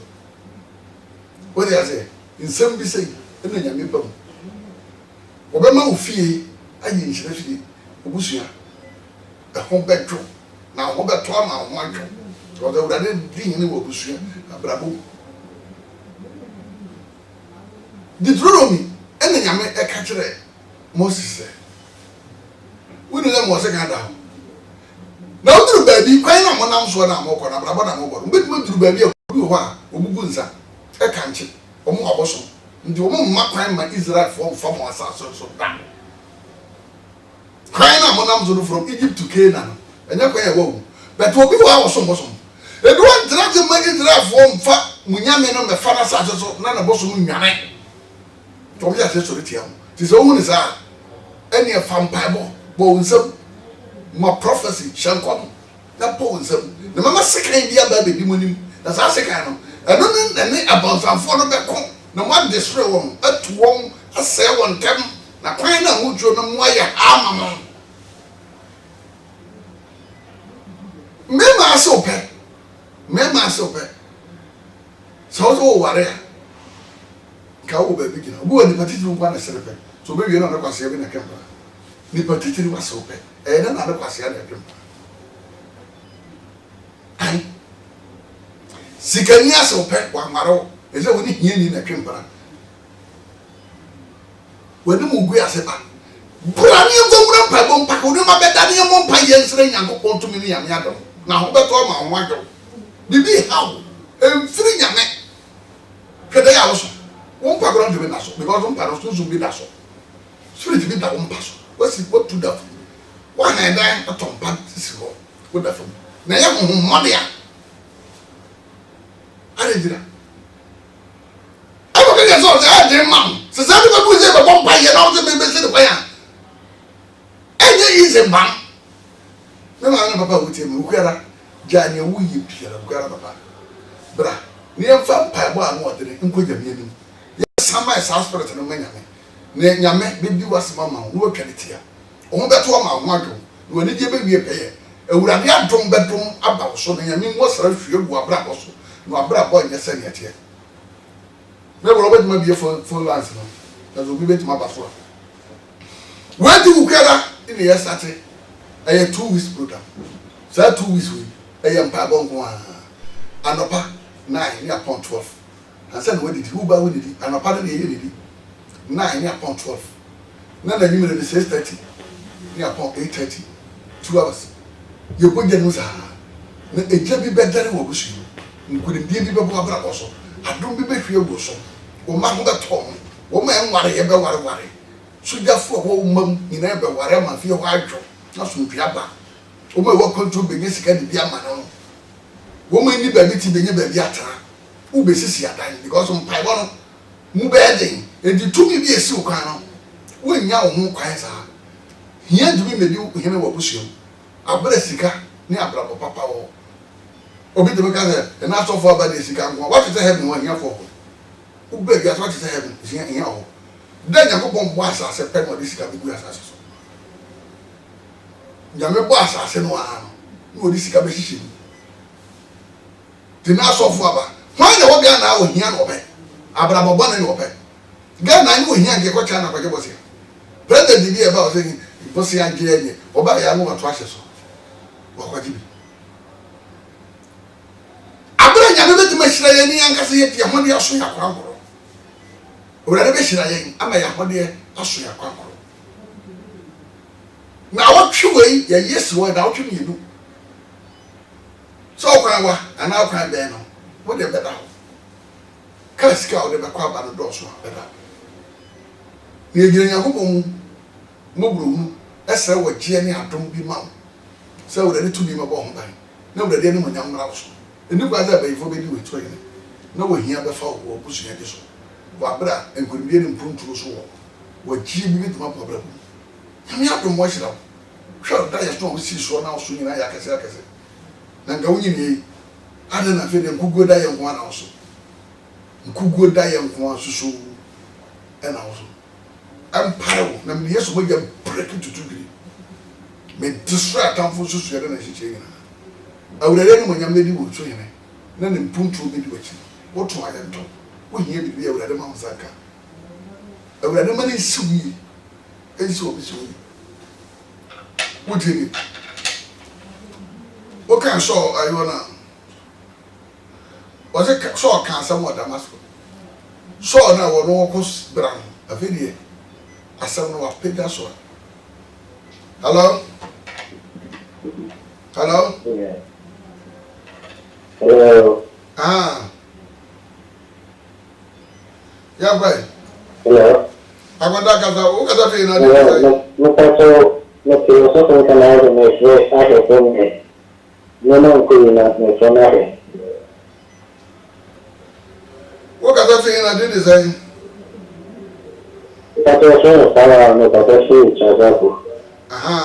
o de ase nsem bi se na nyame bam obema ofie ayi nhyira fie obusua ho betwo na ho beto ama ho adwo so da urade din ni obusua abrabo Deuteronomy ene nyame eka kire Moses wonu le Moses ka da na oduru baabi kwan na monam so na amokọ na abrabo na amokọ mbetuma duru baabi obi ho a obugu nsa eka nche omo aboso ndi omo makwan ma Israel from asase so da kwan na monam so from Egypt to Canaan enya kwan ya wo but obi ho a woso boso edu wan trate ma Israel from fa munyame no me fa na asase so na boso mu nyame to bi ase so retiam ti so hu ni sa eni e fa mpaibo bo nsam ma prophecy shankom na bo nsam na mama sekan bia ba be di monim na sa sekan no eno ne abansanfo no be ko na mo destroy won atu won asɛ won tem na kwan na mudro no mo ya ama mo mema asope so so ware ka wo ba bi gina wo ni patiti kwa na serepe so be wie na kwase bi na kempa ni patiti ni wasope na kwase na kempa ai sikani asope wa maro ese woni hie ni na kempa wani mu gu aseba brani ngomra pa bom pa ko ni ma beda ni mo pa yensre nyankopon tumi ni yame adom na ho beto ma ho adwo bibi how emfiri nyame kede ya wo so won pa gron de na so because won pa no so bi da so spirit bi da won pa so what to da wa na dan atom pa si ho wo da fam na ya ho mmode a are dira abo ke so say de mam se sa de bu ze ba bom pa ye na wo ze be se de pa ya enye ize mam me ma na papa wuti me ukara jani wu yi pira ukara papa bra near fat pie one water in Kujamian. Yes, some my spirit and a man. Near Yame, baby was mamma, no credit here. On that one, my wagon, when it gave me a pair. A would have drum bedroom about so many. I mean, what's a few who are brab also. No, a brab boy, yes, and yet here. Never always may be a full answer. That will be better my bathroom. Where do you gather in the yesterday? I had 2 weeks program. So 2 weeks we I am Pabon 1 and upper 9 near upon 12. And said, what did who by what did he? And upon the 9 near upon 12. None of you may say 30 near upon 8:30. 2 hours. You put your nose a jabby better than what was you. Couldn't be people who are also. I don't be back here also. O Mamma Tom, O man, worry about worry. So just for home in ever whatever feel white. Not some piaba. O my work control begins to get the Yamano. Woman need baby to be a baby at her. Who be sissy at time because on Paiwan, Mubedding, and you took me be a silkano. When young who cries her. He had to be made you him what push him. Abresika near Bravo Papa. Obi the Macasa, and not so far by the Sika. What is the heaven 1 year for? Who beg us what is the heaven? Is here. Then you go on was as a pen or this can be good as Yame boss as no one. No, this can be shishing. The Nassau Faba. Why the one now here no pay? Abraham Bonnet no pay. Ghana knew here get what China was here. President did about saying, Pussy and Jenny, or by a woman trashes. What did you? I bring another to my Shrine and Cassia, your money, I'll show you a crumble. Whatever Shrine, I may have money, I'll show you a crumble. Now, what you way, yes, what out you do. So, and now can then. What the better? Can't scout the crab at the door, so better. Near Yakubu, Mobru, as I would Jenny had don't be mount. So, ready to be my bomb by. No, the enemy young mouse. And you guys have a for me do it training. No one here before or pushing at this. Barbara and could be improved to us all. What she with my problem. You have to watch it out. Sure, that is not see so now soon. I can say, then go in. I don't know if you could go die and one also. You could go die and one so and also. I'm powerful. Now, yes, we get breaking to 2 degrees. May distract and for so and I I would have when you're made with training. Then improve to me with what to I am told. When you be able to Mount Zaka. I would have money sweet. And so be sweet. What do you need? What kind of saw are you on? Was it saw cancer more Damascus? Saw now or no cost brown, a video. I saw no Pegasus. Hello? Hello? Yeah. Hello. Ah. Yeah, boy. Hello. I'm going to go to the no filosofo canal de mes a responder. No cuida me sonare. What can I say? I did design. Patrocinio estaba no patrocinio chazaco. Aha.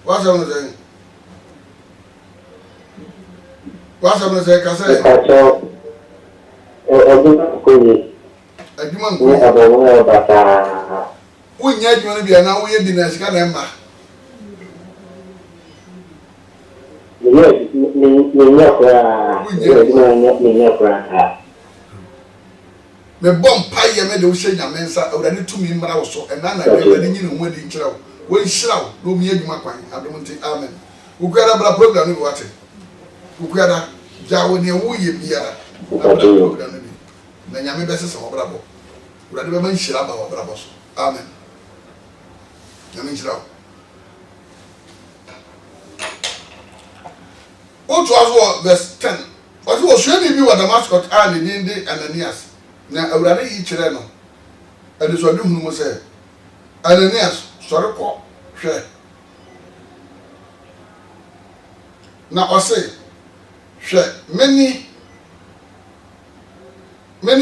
What's on the thing? What's on the thing? Can say? Pacho. O cuida. A human Ni abono bata. We need to be now. We have been as can emma. Me bomb pie me de say nya mensa awrani tumi mmara wo so ena na de wani nyine ho adi nkyerɛ wo wo nhyira wo no mi adwuma kwan adomti amen ukuada bra program no wate ukuada ja wo ne wo ye biara na program no bi na nyame bɛse sɛ wo brabo awrani be man nhyira ba wo brabo so amen nyame nhyira wo to aso verse 10 what was showing me what Damascus and the Ananias na awurade yi kyerɛ no ɛde so ade hunu mo sɛ Ananias sɔre kɔ hwɛ na ɔse hwɛ meni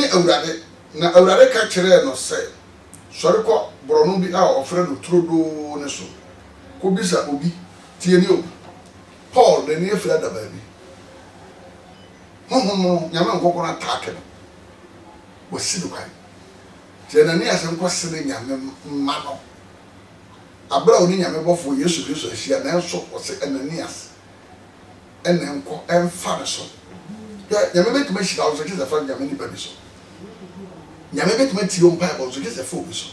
awurade na awurade ka kyerɛ no sɛ sɔre kɔ borɔno bi a ɔfrɛ no Trodo ne so ko bisa obi tie ni o Paul ne ne afira da baabi honhom nyame nkoko na attack no wasi do kwan je na ne ase nko se ne nyame mma no abra oni nyame bofo Yesu Kristo ahia na enso ose Ananias ene nko emfa ne so nyame betuma hira wo so kise fa nyame ni ba bi so nyame betuma ti o mpa bo so kise fa obi so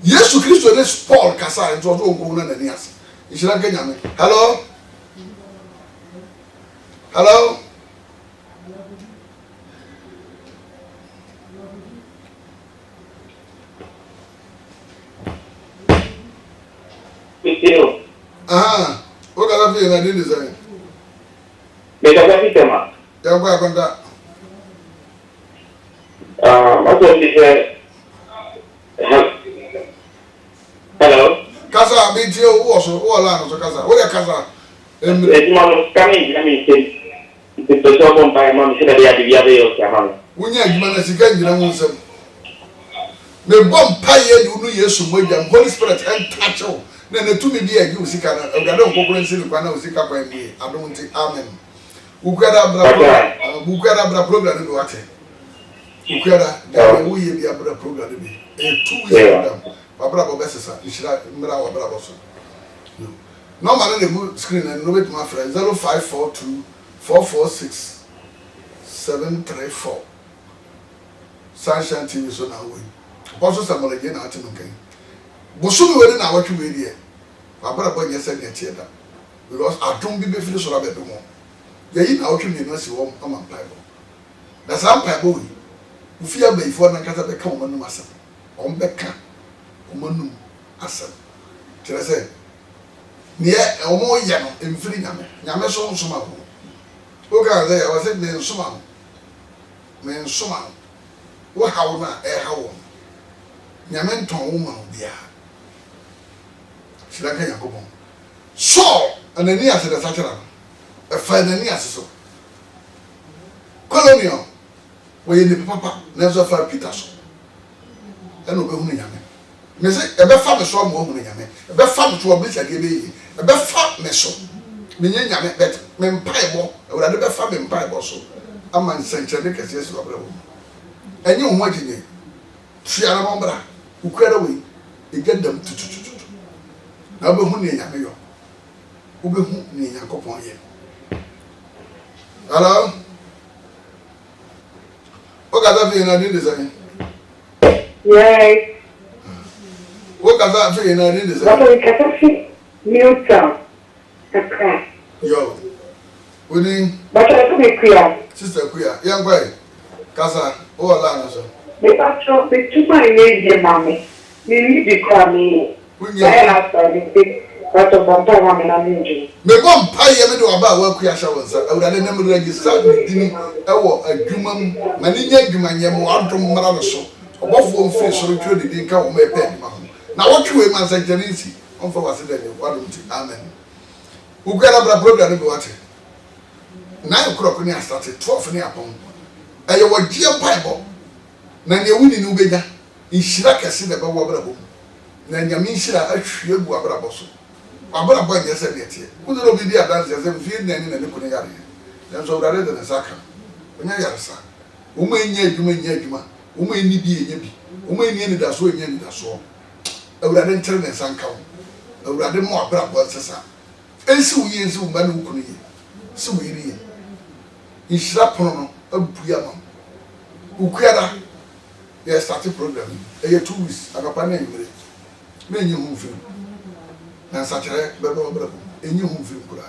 Yesu Kristo ne Paul kasa nto o nko na Ananias hira ka nyame hello hello What kind of thing I did design? Make a happy tema. Yeah, what happened that? What was it? Hello? Casa, be to you also, all around the Casa. What a Casa? It's not coming. I mean, the person by Mom said that they are the other of Yaman. When you have managed to get you some. Me bomb pie, you know, yes, Holy Spirit and touch you. Then the two may be a good sicker. I don't go and see the one of Sika by me. I don't think amen. Ukada program in water. Ukada, we be a program to be. A 2 weeks program. Babra Bessesa, you should have Mra Braboso. No man in the good screen and know it, my friend. 0542 446 734. Sunshine TV so now we. Also, some again out in the game. Bosumi we na awatu we die abara boy nyesa na tie da because adom bi be fili so rabedo mo yayi na awatu mi no si wo ama mpaibo da sa mpaibo we ufi abaifo na kata be ka wo manum asem o mbeka wo manum asem tere se ne o mo ye no emfiri nyame so nsoma ho o ga ze wa se ne nsoma wo hawo na hawo nyame nton wo ma bia Shilaka Yakobon. So, Ananias the Sachara, a Ananias so. Colonial, where in the papa, never find Peterson. And no woman yame. May say, a better so woman yame, a better to a bitch again, a better meso. Meaning yame, but men piebo, or a better famine piebo so. A man sent Chenicas, yes, of a woman. And you want in it. Shiaramambra, who cried away, you get them to. Na be hu ne nyame yo wo be hu ne yakopon ye hello o ga da fi na din design yes o ga da fi na din design what we can see new town okay yo we but I come here sister kuya yan kwai kasa o la na so the patrol the two my name mama me need to call me me bomb pie me do aba wa kuya sha wonsa awurade na me register dini ewo adwuma mu mani nya adwuma nya mo adom mara no so obofo mfiri so retwe de din ka wo me pe ma ho na wotwe man sa janisi on fa wase de wadom ti amen ukara bra program be wate 9 o'clock ni start 12 ni apon aye wo gie bible na ne wuni ni ubenya inshira kese de be wo bra bo na nyame nshira ahwie gu abrabɔ so abrabɔ nyese de tie uzuro bi di adanse se mfie na ni na ne kunu yare na so wurade de saka onya yare sa umu enya adwuma umu eni bi enya bi umu eni ni da so enya ni da so awurade ntere ne sanka wo awurade mo abrabɔ sesa ensi wo yensi wo manu kunu ye si wo yiri ye nshira pono no abuya ma ukuara ya start program e 2 weeks akapa na yimre me nyi hu film na sachare bebe obrabo enyi hu film kura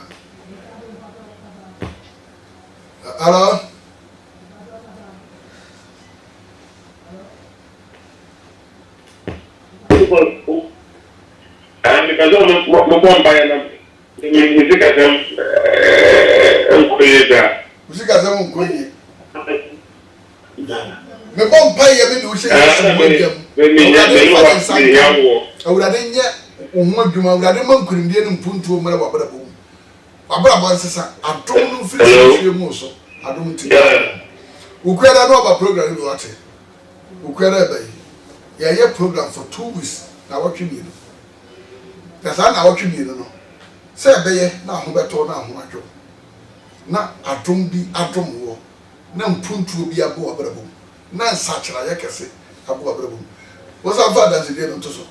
ala because mo pon ba na music azam nkoye me bon paye me do she awurade nye ohun adwuma awurade mankurimdie ne mpuntuo mara wabrabo wabrabo nsesa adom no firi mu so adom ti ukwera no ba program no ate ukwera ba ye program for 2 weeks na watwimi no kasa na watwimi no se beye na ho beto na ho adwo na adom bi adom wo na mpuntuo bi abo abrabom na nsachira yakese abo abrabom was our father's day no to so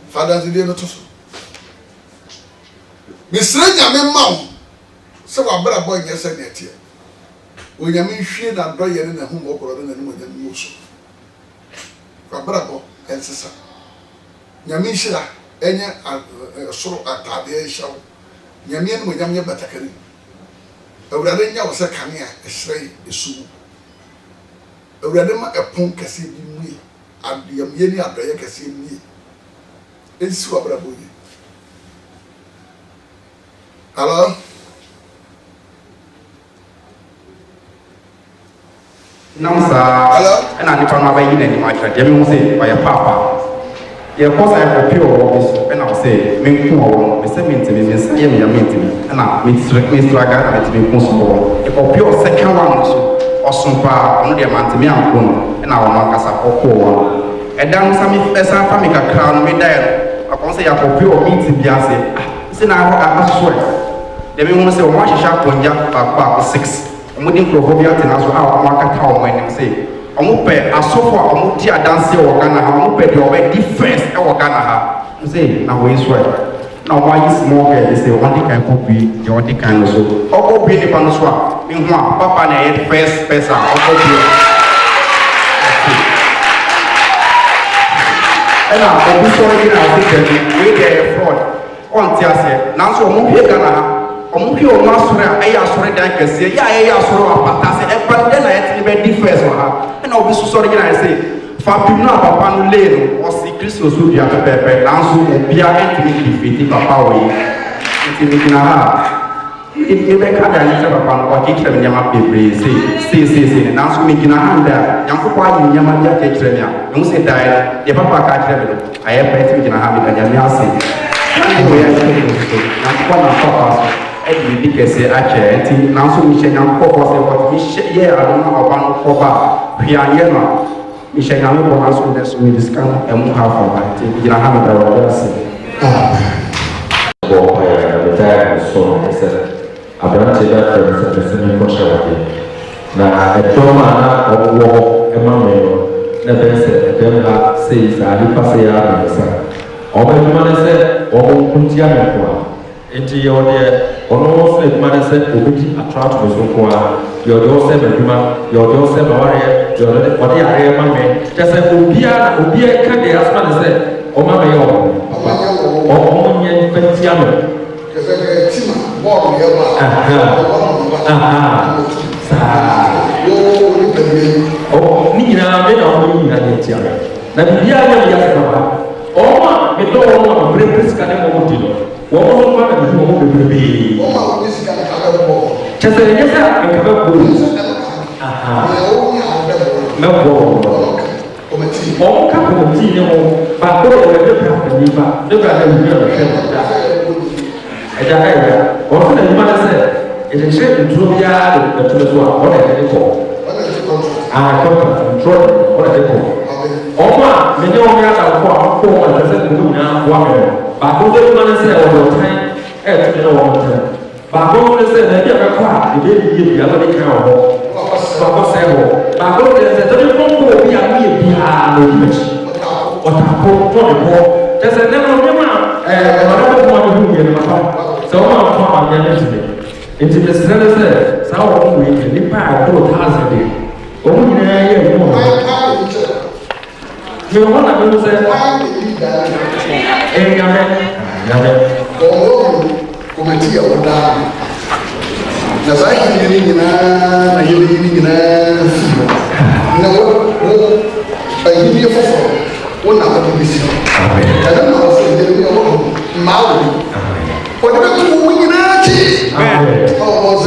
father's day no to so misre nyame ma wo se wa brabo nyese ne tie onyame hwie na do ye ne na hu mo koro na ne mo nyame mo so wa brabo ensesa nyame hira enye soro atade hyawo nyame ne mo nyame batakari awurade nya wo se kanea ehre esu awurade ma epon kase bi mu adiyam ye ni adoye kase mu ensi wa brabo ye hello Namsa, and I never know any much. Let say by a papa. Your course I have pure and I'll say, Minku, the same to me, Miss Yammy, and I Mr. Raga, to be possible. If a pure second one or some far on the amount of me and our markers are all. And then some as I family crown me there. I can say I have pure meat to be as say, I swear. The woman say, one shop on Yak 6. Mudi prohobia tena so a waka ta o manim say omo pe asofo a omo ti adanse o Ghana ha omo pe de o be defense e o Ghana ha say na we swear na why small girl say one dey kan copy the one kan so o copy ni pa no so a me hu a papa na e first person o copy ela o bi so ni na say we dey fraud on ti ase na so omo pe Ghana ha omuki o masore aya sore dan kese ya sore apata se e pa den na yet be defense wa ha na obi so sore gina say fa pim na papa no le no o si Kristo so bia pepe na so bia entimi defeat papa we entimi gina ha e be ka da ni papa no wa ke kire nyama pepe say na so me gina ha nda yankopɔ ayi nyama dia ke kire nya no se dai de papa ka kire me no aye pa entimi gina ha me ka nyame ase na we ya na papa Eddie Dickerson, actually, now so Michel Yanko was what Michel, I don't know about Koba, Pianema, Michel Yanko was on the swimming discount and move half of it. You know, have a retired son, I said, I don't say that for the same question. Now, a trauma of war, a mamma, never said, then says, I pass a yard, or my man said, or Puntiana. Into your dear, or no say, man said, Obiti attract me so far. Your door said, your door said, warrior, your what the area, mammy. Just a Ubia can the husband said, oh, mammy, oh, Omen Petiano. Oh, Nina, made on me, and it's young. Now, the other Yasama, oh, me don't want to bring this kind of motive. What was the one that you want to be? Just a yes, I can have a good. No, all couple of tea, but go to the company, look at them. What the mother said, it is said to throw the yard to the one, what I can call. I come control what I call. Oma, many of us are poor and doesn't do now, woman. But who the man said all the time, every time. But who said that you have a car, you didn't the other cow. Papa said, but who said that you won't be a mere behind the image. What I call there's a number of women, another one who is so I'm going into the center, so we can be part of 2,000. Oh, yeah, you want to say, committee of that. The site is in I give you for one hour to be seen. I don't know if there will be a Maui. Whatever to win in it. Oh, was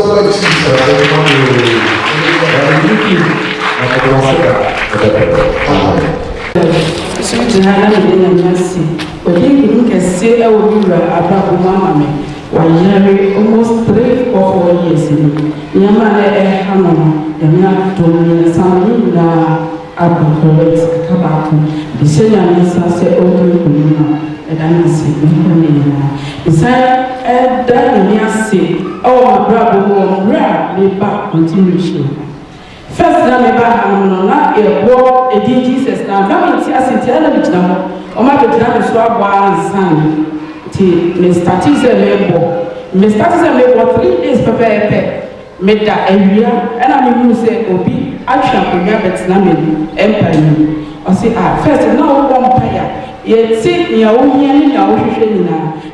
so gyina na me na nyasi odi kunu kese e wo wura ababu mama me wa yare almost 3 or 4 years ni nyama na e hano ya na to ni samu na Correct, Tabaco, the senior minister said, oh, and I say, beside that, you say, oh, my brother, me back continuation. First, now, me back, I'm not a war, a Jesus, now, that means I said, tell me now, or my better swab one son, me started a labor, me started a labor 3 days prepare. Made that area, and I mean, you say, Obi, actually, we have a empire. I say, first, now one empire. Yet, see, your own year,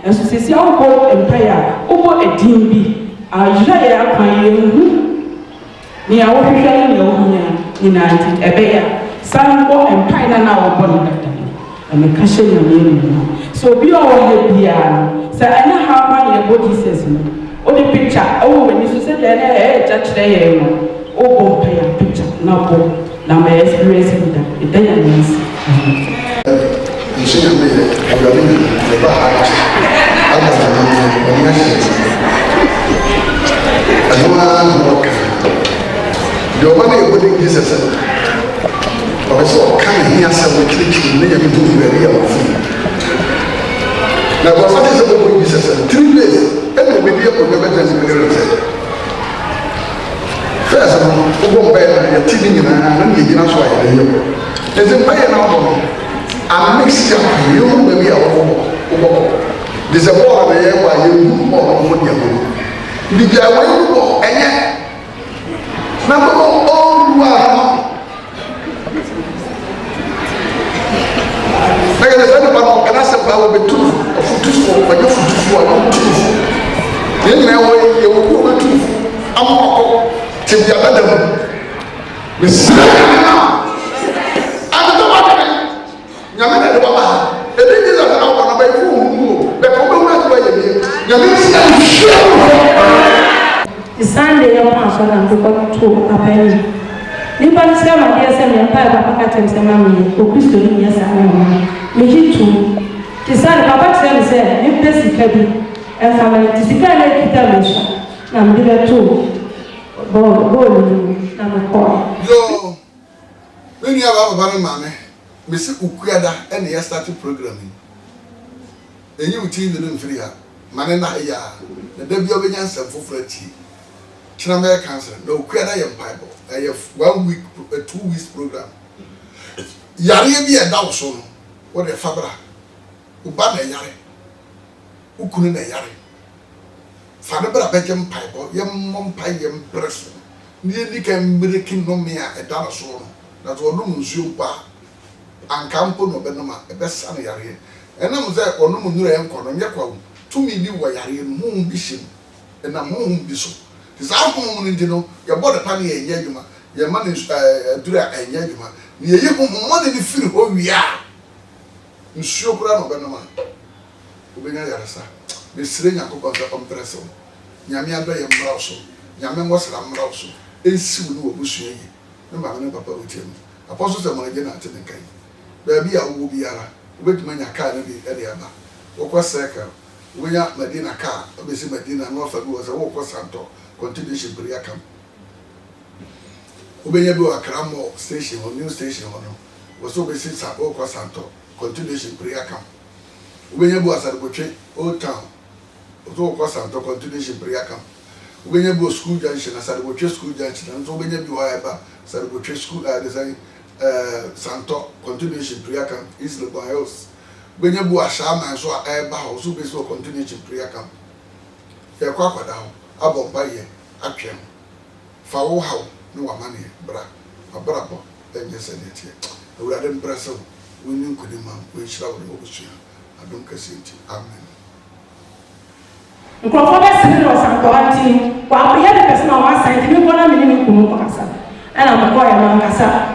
and so say, I'll go empire, over a DB. I usually are crying. Near what you shall in your own year, in a bear. Some go empire now, upon that. And the cashier, so be all here, so I know how many body says. Oh, the picture. Oh, when you said that, judge there, oh, pay a picture. Now, my experience with that. It doesn't mean. You see, I'm going to back. Your money would be Jesus. I saw coming here, some teaching, maybe doing very well. Now, what is about Jesus? 3 days. And we be able to better than first, we go back and TV and you know why there's a fire now. I mix up you maybe our there's a war there why you more on your own. The guy will go and yet number all you are. Like I said, can I say power be two of two for your food? Then I will go to Amoko to the other. We see now. I don't know what I mean. Yamina de Baba. The thing is that I'm going to buy food. The problem is why the Sunday, I'm not sure I'm going to a penny. Nobody said, my dear, send me a pie of Papa Mammy, who Christian, yes, I am. Me too. The son of Papa said, if this is heavy. And family to see kind of intervention. I'm there too. Yo, when you have a mammy, Miss Ukuada and the started programming. A new team didn't free her. Manana, the Debbie Obedience and for Fretty. Chinamere Cancer, no Ukuada Bible. I have 1 week, a 2 weeks program. Yari a Dawson, what a fabra. Ubana Yari. Ukunu na yare fana bra bejem paibo yem mom pai yem preso ni kan breaking no me a edara so no na to no nsuo pa ankampo no benoma e besa no yare enam ze ono mu nura enko no nyekwa tumi ni wo yare no hu bi shim na hu bi so tisa ko mu ndi no ye bod pa ne ye adwuma ye ma ne dura enye adwuma ni ye hu mo ne firi ho wia nsuo kura no benoma ubenya yarasa besire nyakoba ga ompreso nyame aba ye mraoso nyame ngosra mraoso ensiwu no obusu yi ne ma ne papa otiam apostle se mo je na atene kai ba bi a wo biara obetuma nya ka na bi e de aba wokwa seka ubenya Medina ka obesi Medina no fa bi wo se wokwa santo continuation prayer camp ubenya bi Accra Mall station or new station no wo so obesi sa wokwa santo continuation prayer camp ubenya bu asarbotwe old town ozo kwa santo continuation prayer camp ubenya bu school junction asarbotwe school junction nso ubenya bi wa eba asarbotwe school design santo continuation prayer camp East Legon Hills ubenya bu ashama nso eba ozo be so continuation prayer camp ya kwa kwada ho abomba ye atwem fa wo hawo ne wa mane bra abrabo enye senetie awurade mbraso woni nkudima wo hira wo no busua adom kasenti amen nkrofo be sene no santoanti wa apoye de person wa santi me bona me ni kunu kasa ana makọ ya man kasa